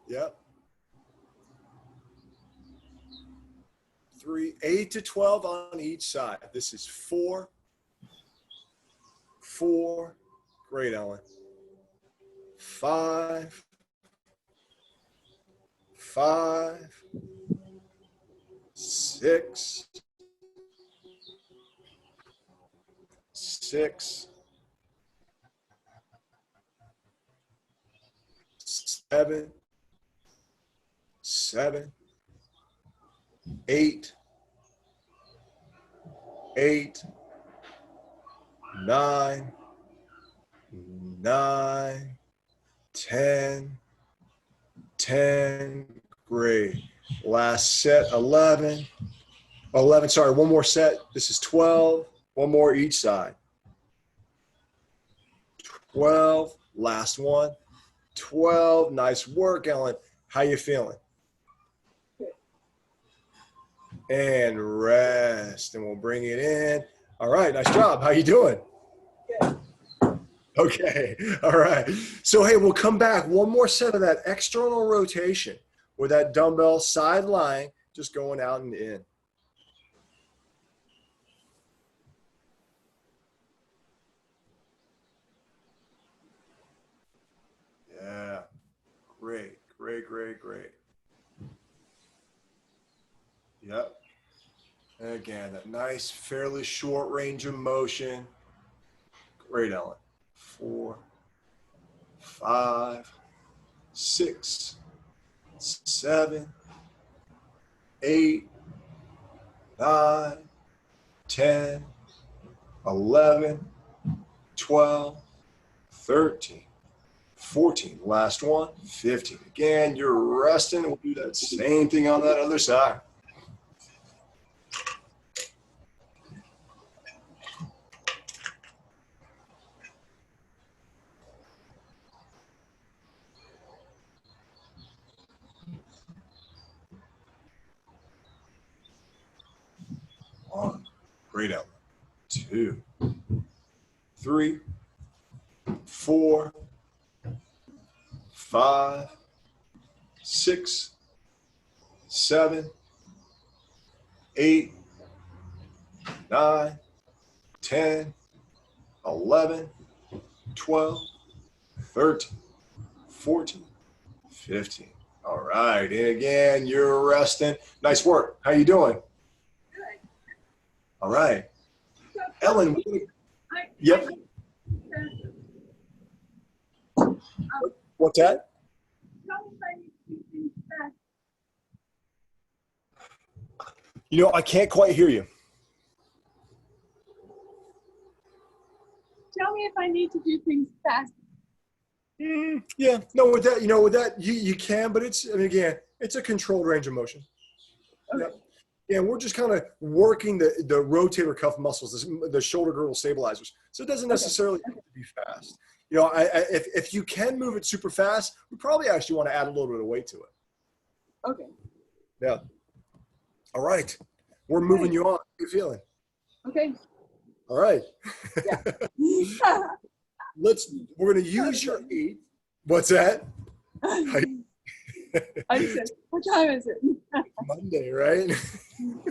Yep. 3, 8 to 12 on each side. This is 4, 4. Great, Ellen. 5, 5, 6, 6, 7, 7, 8, 8, 9, 9, 10, 10. Great. Last set, 11. 11, sorry, one more set. This is 12. One more each side. 12. Last one. 12. Nice work, Ellen. How you feeling? And rest. And we'll bring it in. All right, nice job. How you doing? Good. Okay. All right. So, hey, we'll come back. One more set of that external rotation with that dumbbell side lying, just going out and in. Yeah. Great, great, great, great. Yep. And again, that nice, fairly short range of motion. Great, Ellen. 4, 5, 6, 7, 8, 9, 10, 11, 12, 13, 14. Last one, 15. Again, you're resting. We'll do that same thing on that other side. One, great, Ellen. 2, 3, 4, 5, 6, 7, 8, 9, 10, 11, 12, 13, 14, 15. All right. And again, you're resting. Nice work. How you doing? Good. All right. So, Ellen. Yep. What's that? You know, I can't quite hear you. Tell me me if I need to do things fast. Yeah, no, with that, you can, but it's, and again, it's a controlled range of motion. Okay. Yep. Yeah, we're just kind of working the rotator cuff muscles, the shoulder girdle stabilizers. So it doesn't necessarily have to be fast. If you can move it super fast, we probably actually want to add a little bit of weight to it. Okay. Yeah. All right. We're moving you on. How you feeling? Okay. All right. Yeah. We're going to use your 8. What's that? I said, what time is it? Monday, right?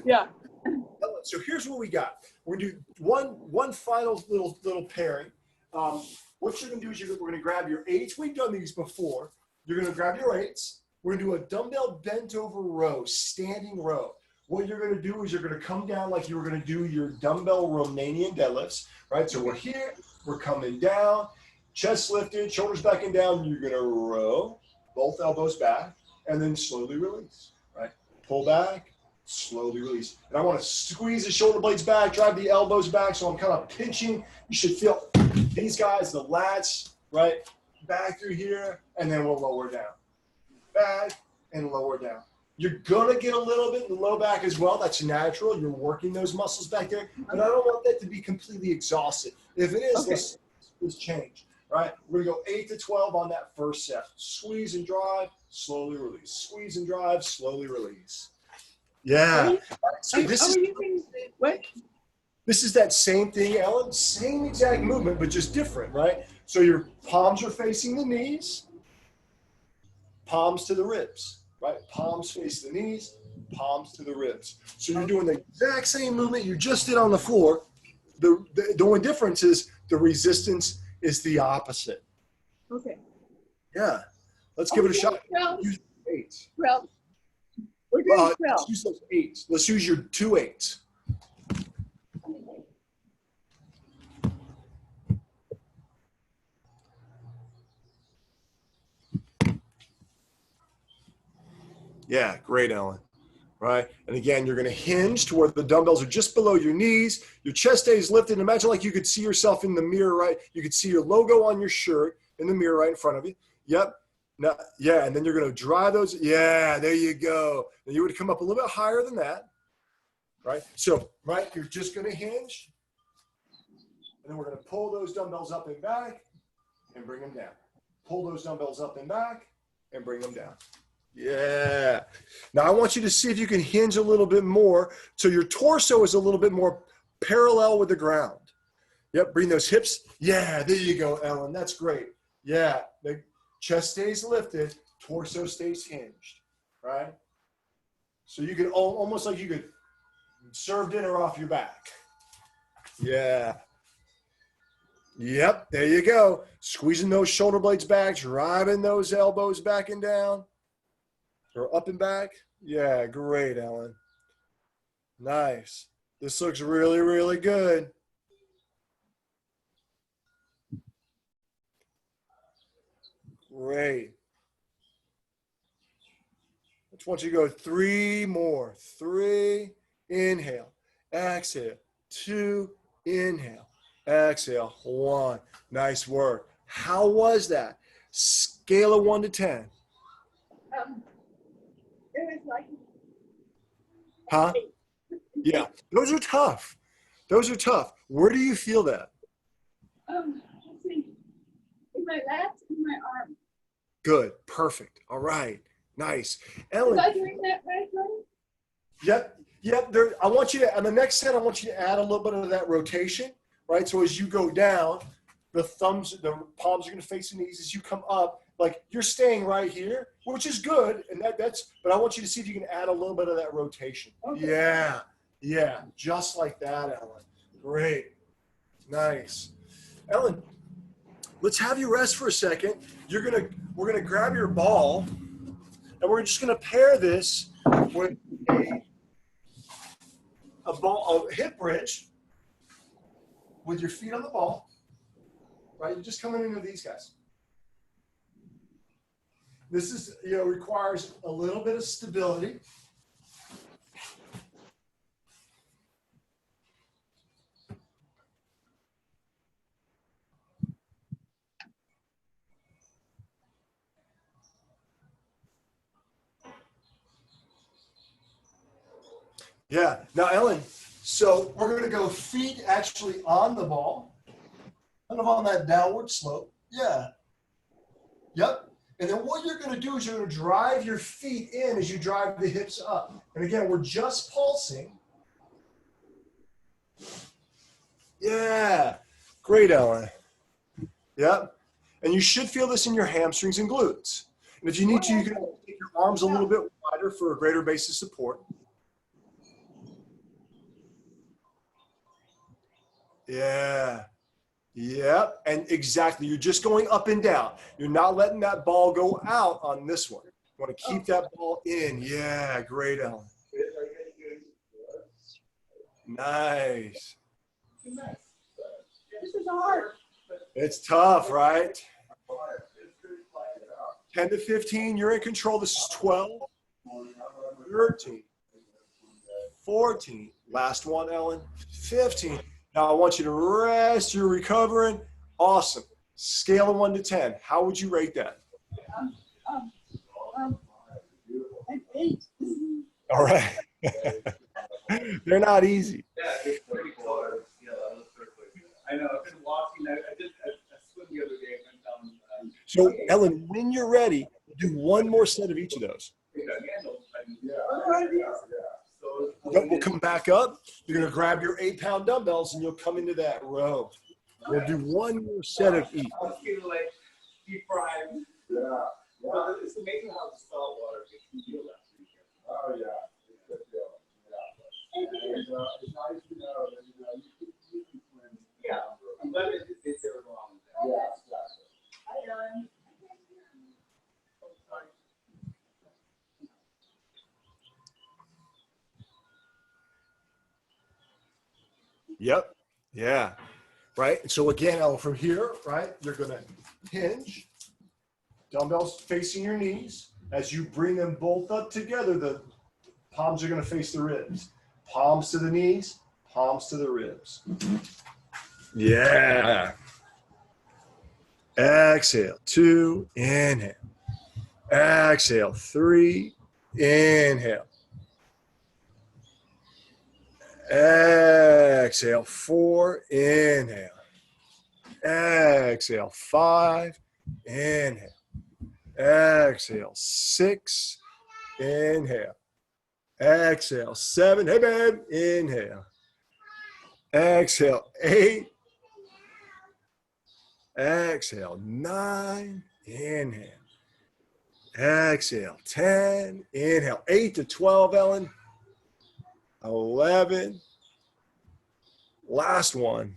Yeah. So here's what we got. We're gonna do one final little pairing. What you're gonna do is we're gonna grab your 8s. We've done these before. You're gonna grab your 8s. We're gonna do a dumbbell bent over row, standing row. What you're gonna do is you're gonna come down like you were gonna do your dumbbell Romanian deadlifts, right? So we're here, we're coming down, chest lifted, shoulders back and down. You're gonna row, both elbows back, and then slowly release, right? Pull back, slowly release. And I want to squeeze the shoulder blades back, drive the elbows back, so I'm kind of pinching. You should feel these guys, the lats, right? Back through here, and then we'll lower down. Back and lower down. You're going to get a little bit in the low back as well. That's natural. You're working those muscles back there, but I don't want that to be completely exhausted. If it is, let's change, right? We're going to go 8 to 12 on that first set. Squeeze and drive, slowly release. Squeeze and drive, slowly release. Yeah. So this is that same thing, Ellen. Same exact movement, but just different, right? So your palms are facing the knees, palms to the ribs, right? Palms face the knees, palms to the ribs. So you're doing the exact same movement you just did on the floor. The only difference is the resistance is the opposite. Okay. Yeah. Let's give it a shot. 12. Use 8. 12. We're doing 12. Let's use those 8s. Let's use your 2 8s. Yeah, great, Ellen. Right? And again, you're going to hinge to where the dumbbells are just below your knees. Your chest stays lifted. Imagine like you could see yourself in the mirror, right? You could see your logo on your shirt in the mirror right in front of you. Yep. Now, yeah, and then you're going to drive those. Yeah, there you go. And you would come up a little bit higher than that, right? So, right, you're just going to hinge. And then we're going to pull those dumbbells up and back and bring them down. Pull those dumbbells up and back and bring them down. Yeah. Now I want you to see if you can hinge a little bit more so your torso is a little bit more parallel with the ground. Yep, bring those hips. Yeah, there you go, Ellen. That's great. Yeah, the chest stays lifted, torso stays hinged, right? So you could almost like you could serve dinner off your back. Yeah. Yep, there you go. Squeezing those shoulder blades back, driving those elbows back and down. Or up and back. Yeah, great, Ellen. Nice. This looks really, really good. Great. Let's want you to go 3 more. 3, inhale, exhale, 2, inhale, exhale, 1. Nice work. How was that? Scale of 1 to 10. It was like, Huh? Yeah, those are tough. Those are tough. Where do you feel that? let's see, in my lats and my arm. Good. Perfect. All right. Nice. Ellen. Was I doing that right, Jordan? Yep. Yep. I want you to, on the next set, I want you to add a little bit of that rotation, right? So as you go down, the palms are going to face the knees. As you come up, like you're staying right here, which is good. And but I want you to see if you can add a little bit of that rotation. Okay. Yeah. Yeah. Just like that, Ellen. Great. Nice. Ellen, let's have you rest for a second. We're going to grab your ball and we're just going to pair this with a hip bridge with your feet on the ball, right? You're just coming into these guys. This is, requires a little bit of stability. Yeah. Now, Ellen, so we're going to go feet actually on the ball, kind of on that downward slope. Yeah. Yep. And then what you're going to do is you're going to drive your feet in as you drive the hips up. And again, we're just pulsing. Yeah. Great, Ellen. Yep. And you should feel this in your hamstrings and glutes. And if you need to, you can take your arms a little bit wider for a greater base of support. Yeah. Yep. And exactly. You're just going up and down. You're not letting that ball go out on this one. You want to keep that ball in. Yeah. Great, Ellen. Nice. This is hard. It's tough, right? 10 to 15, you're in control. This is 12, 13, 14. Last one, Ellen. 15. Now I want you to rest. You're recovering. Awesome. Scale of 1 to 10. How would you rate that? An 8. All right. They're not easy. Yeah, it's pretty close. Yeah, that was pretty quick. I know. I've been walking. I did a swim the other day. I went down. So, Ellen, when you're ready, do one more set of each of those. We'll come back up. You're going to grab your 8-pound dumbbells and you'll come into that row. We'll do one more set of each. I was feeling like deep fried. Yeah. But it's amazing how the salt water gets you feel that. Oh yeah. It's nice to know that you can swim. Yeah. I'm glad they were wrong with that. Yeah, exactly. Yep. Yeah. Right. And so again, Ellen, from here, right, you're going to hinge, dumbbells facing your knees. As you bring them both up together, the palms are going to face the ribs. Palms to the knees, palms to the ribs. Yeah. Exhale. 2, inhale. Exhale. 3, inhale. Exhale. 4, inhale. Exhale. 5, inhale. Exhale. 6, inhale. Exhale. 7, hey babe, inhale. Exhale. 8. Exhale. 9, inhale. Exhale. 10, inhale. 8 to 12, Ellen. 11. Last one.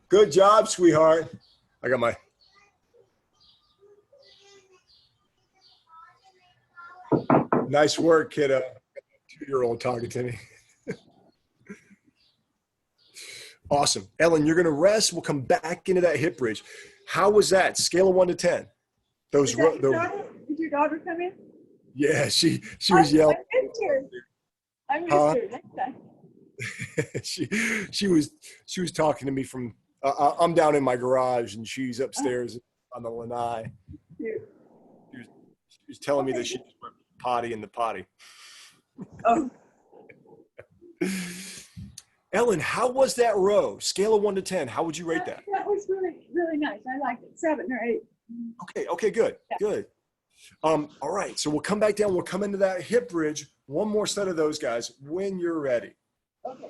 Good job, sweetheart. I got my. Nice work, kiddo. 2-year-old talking to me. Awesome. Ellen, you're going to rest. We'll come back into that hip bridge. How was that? Scale of 1 to 10. Those. Did your daughter come in? Yeah, she was yelling. I missed her. I missed her. Next time. she was talking to me from. I'm down in my garage and she's upstairs on the lanai. She was telling me that she just went potty in the potty. Oh. Ellen, how was that row? Scale of 1 to 10. How would you rate that? That was really, really nice. I liked it. 7 or 8. Okay, good, Yeah. good. All right, so we'll come back down. We'll come into that hip bridge. One more set of those guys when you're ready. Okay.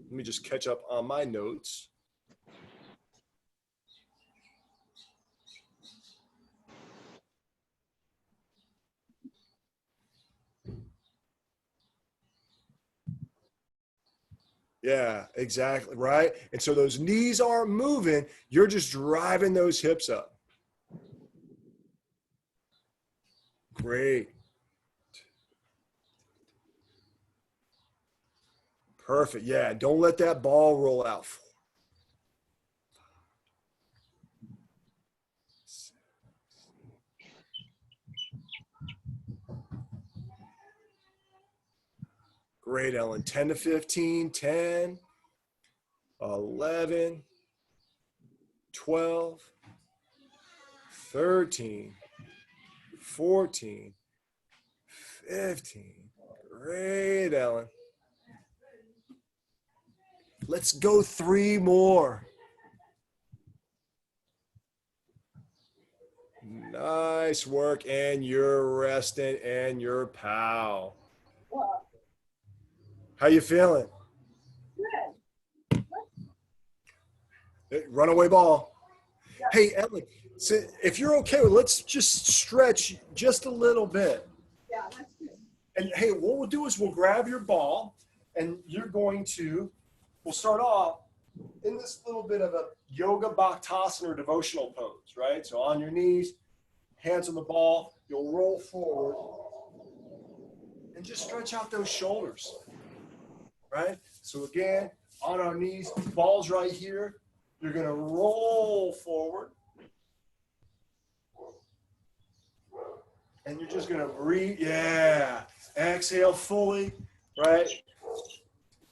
Let me just catch up on my notes. Yeah, exactly, right? And so those knees aren't moving. You're just driving those hips up. Great. Perfect. Yeah, don't let that ball roll out. Great, Ellen. 10 to 15, 10, 11, 12, 13, 14, 15. Great, Ellen. Let's go 3 more. Nice work, and you're resting, and you're pow. How you feeling? Runaway ball. Hey, Ellen, so if you're okay, let's just stretch just a little bit. Yeah, that's good. And hey, what we'll do is we'll grab your ball, and we'll start off in this little bit of a yoga bhaktasana or devotional pose, right? So on your knees, hands on the ball, you'll roll forward and just stretch out those shoulders, right? So again, on our knees, ball's right here. You're gonna roll forward. And you're just gonna breathe, yeah. Exhale fully, right?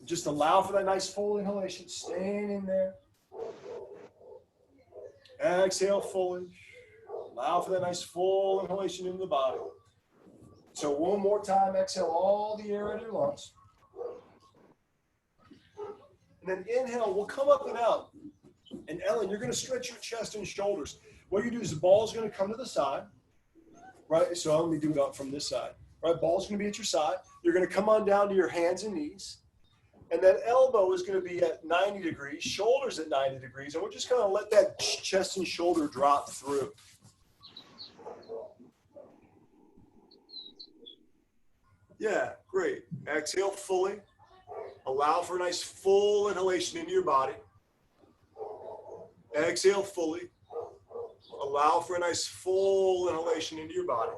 Just allow for that nice full inhalation, staying in there. Exhale fully. Allow for that nice full inhalation into the body. So one more time, exhale all the air out of your lungs. And then inhale, we'll come up and out. And Ellen, you're gonna stretch your chest and shoulders. What you do is the ball's gonna come to the side, right? So let me do it from this side, right? Ball's gonna be at your side. You're gonna come on down to your hands and knees. And that elbow is going to be at 90 degrees, shoulders at 90 degrees, and we're just going to let that chest and shoulder drop through. Yeah, great. Exhale fully. Allow for a nice full inhalation into your body. Exhale fully. Allow for a nice full inhalation into your body.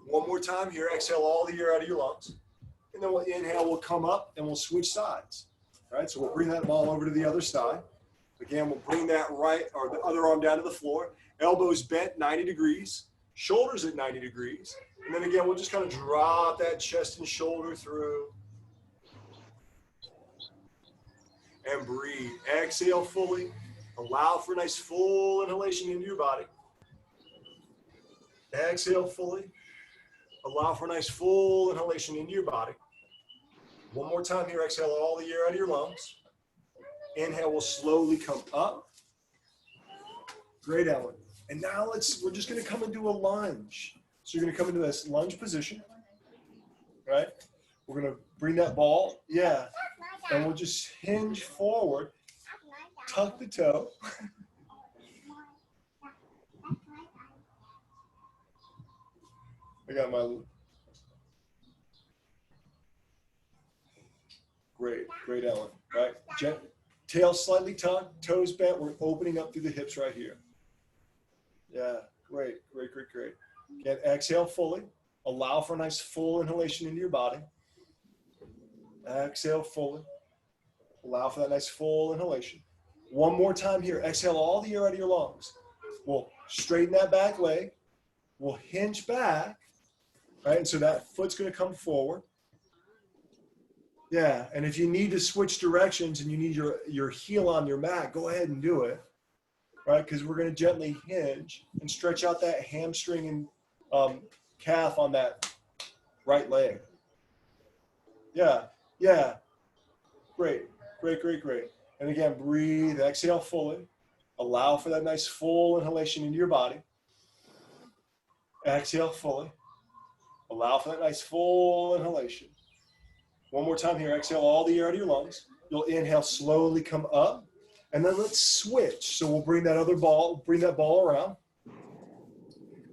One more time here. Exhale all the air out of your lungs. And then we'll inhale, we'll come up and we'll switch sides. All right, so we'll bring that ball over to the other side. Again, we'll bring that right or the other arm down to the floor. Elbows bent 90 degrees, shoulders at 90 degrees. And then again, we'll just kind of drop that chest and shoulder through. And breathe. Exhale fully. Allow for a nice full inhalation into your body. Exhale fully. Allow for a nice full inhalation into your body. One more time here. Exhale all the air out of your lungs. Inhale will slowly come up. Great, Ellen. And now we're just going to come into a lunge. So you're going to come into this lunge position, right? We're going to bring that ball, yeah. And we'll just hinge forward, tuck the toe. I got my great Ellen, right? Tail slightly tucked, toes bent. We're opening up through the hips right here. Yeah, great. Again, exhale fully. Allow for a nice full inhalation into your body. Exhale fully. Allow for that nice full inhalation. One more time here. Exhale all the air out of your lungs. We'll straighten that back leg. We'll hinge back. Right, and so that foot's going to come forward. Yeah, and if you need to switch directions and you need your heel on your mat, go ahead and do it. Right, because we're going to gently hinge and stretch out that hamstring and calf on that right leg. Yeah. Great. And again, breathe, exhale fully. Allow for that nice full inhalation into your body. Exhale fully. Allow for that nice full inhalation. One more time here. Exhale all the air out of your lungs. You'll inhale, slowly come up. And then let's switch. So we'll bring that ball around.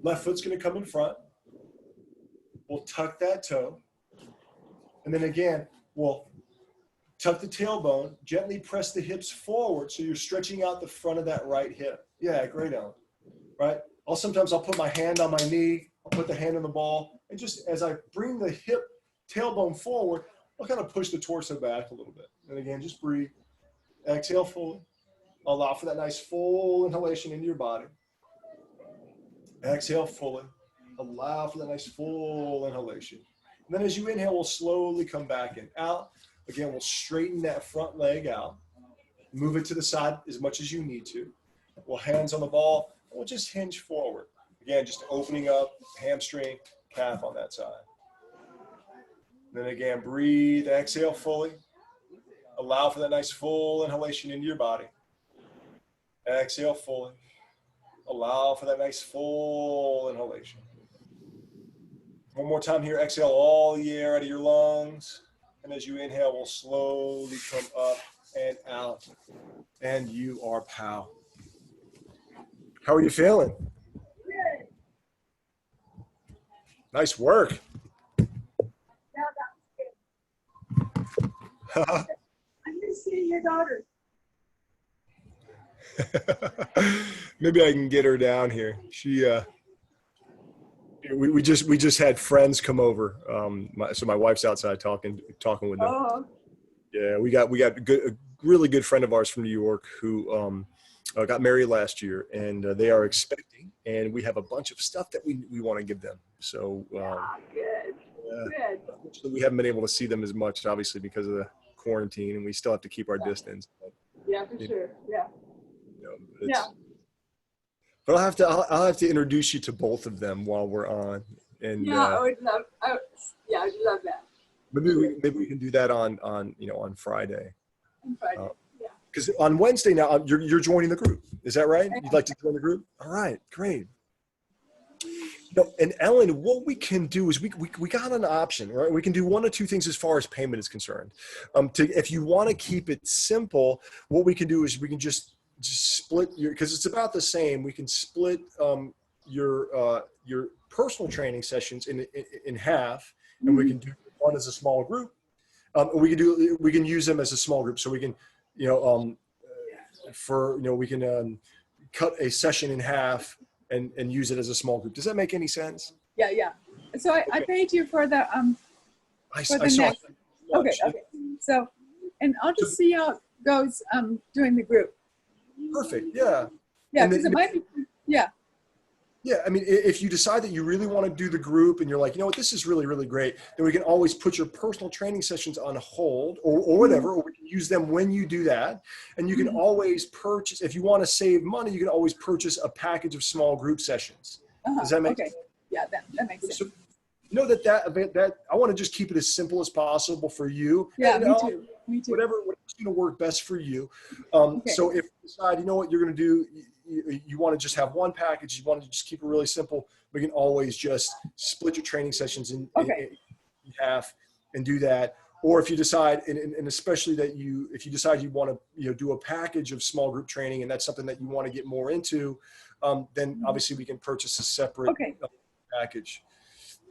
Left foot's going to come in front. We'll tuck that toe. And then again, we'll tuck the tailbone, gently press the hips forward so you're stretching out the front of that right hip. Yeah, great, Ellen. Right? Sometimes I'll put my hand on my knee. I'll put the hand on the ball. And just as I bring the hip tailbone forward, I'll kind of push the torso back a little bit. And again, just breathe. Exhale fully. Allow for that nice full inhalation into your body. Exhale fully. Allow for that nice full inhalation. And then as you inhale, we'll slowly come back in. Out. Again, we'll straighten that front leg out. Move it to the side as much as you need to. We'll hands on the ball. And we'll just hinge forward. Again, just opening up hamstring, calf on that side. Then again, breathe, exhale fully. Allow for that nice full inhalation into your body. Exhale fully. Allow for that nice full inhalation. One more time here. Exhale all the air out of your lungs. And as you inhale, we'll slowly come up and out. And you are POW. How are you feeling? Good. Nice work. Yeah, that was good. I'm just seeing your daughter. Maybe I can get her down here. She, we just had friends come over. So my wife's outside talking with them. Oh, Yeah, we got a really good friend of ours from New York who got married last year, and they are expecting, and we have a bunch of stuff that we want to give them. So good. yeah, Good. unfortunately, we haven't been able to see them as much, obviously, because of the quarantine, and we still have to keep our distance. But, Yeah, for sure. Yeah. yeah. But I'll have to introduce you to both of them while we're on, and Yeah, I would love. I'd love that. maybe we can do that on Friday. On Friday. Because on Wednesday now you're joining the group. Is that right? You'd like to join the group? All right, great. And Ellen, what we can do is we got an option, right? We can do one or two things as far as payment is concerned. If you want to keep it simple, what we can do is we can just split because it's about the same. We can split your personal training sessions in half, and we can do one as a small group. We can use them as a small group, so we can we can cut a session in half and use it as a small group. Does that make any sense? Yeah. So I paid you for the I for saw the next. it. Okay. So, and I'll just see how it goes doing the group. Perfect. Yeah. Yeah, And because then- it might be. Yeah. Yeah, I mean, if you decide that you really want to do the group and you're like, you know what, this is really, really great, then we can always put your personal training sessions on hold or whatever, or we can use them when you do that. And you can always purchase, if you want to save money, you can always purchase a package of small group sessions. Does that make Okay. sense? Yeah, that makes sense. So, you know that I want to just keep it as simple as possible for you. Yeah, And, me too. Me too. Whatever's going to work best for you. Okay. So if you decide, you know what you're going to do, you want to just have one package, you want to just keep it really simple, we can always just split your training sessions in half and do that. Or if you decide, and especially if you decide you want to do a package of small group training and that's something that you want to get more into, then obviously we can purchase a separate package.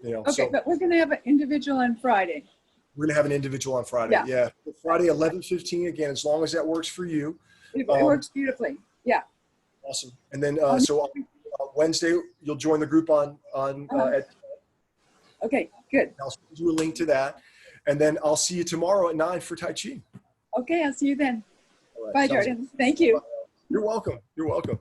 Okay, so but we're going to have an individual on Friday. we're going to have an individual on Friday. Yeah. Friday, 11:15, again, as long as that works for you. It works beautifully. Yeah. Awesome. And then, so Wednesday, you'll join the group on Okay, good. I'll send you a link to that. And then I'll see you tomorrow at 9 for Tai Chi. Okay, I'll see you then. All right, Bye, sounds Jordan. Thank you. good. You're welcome. You're welcome.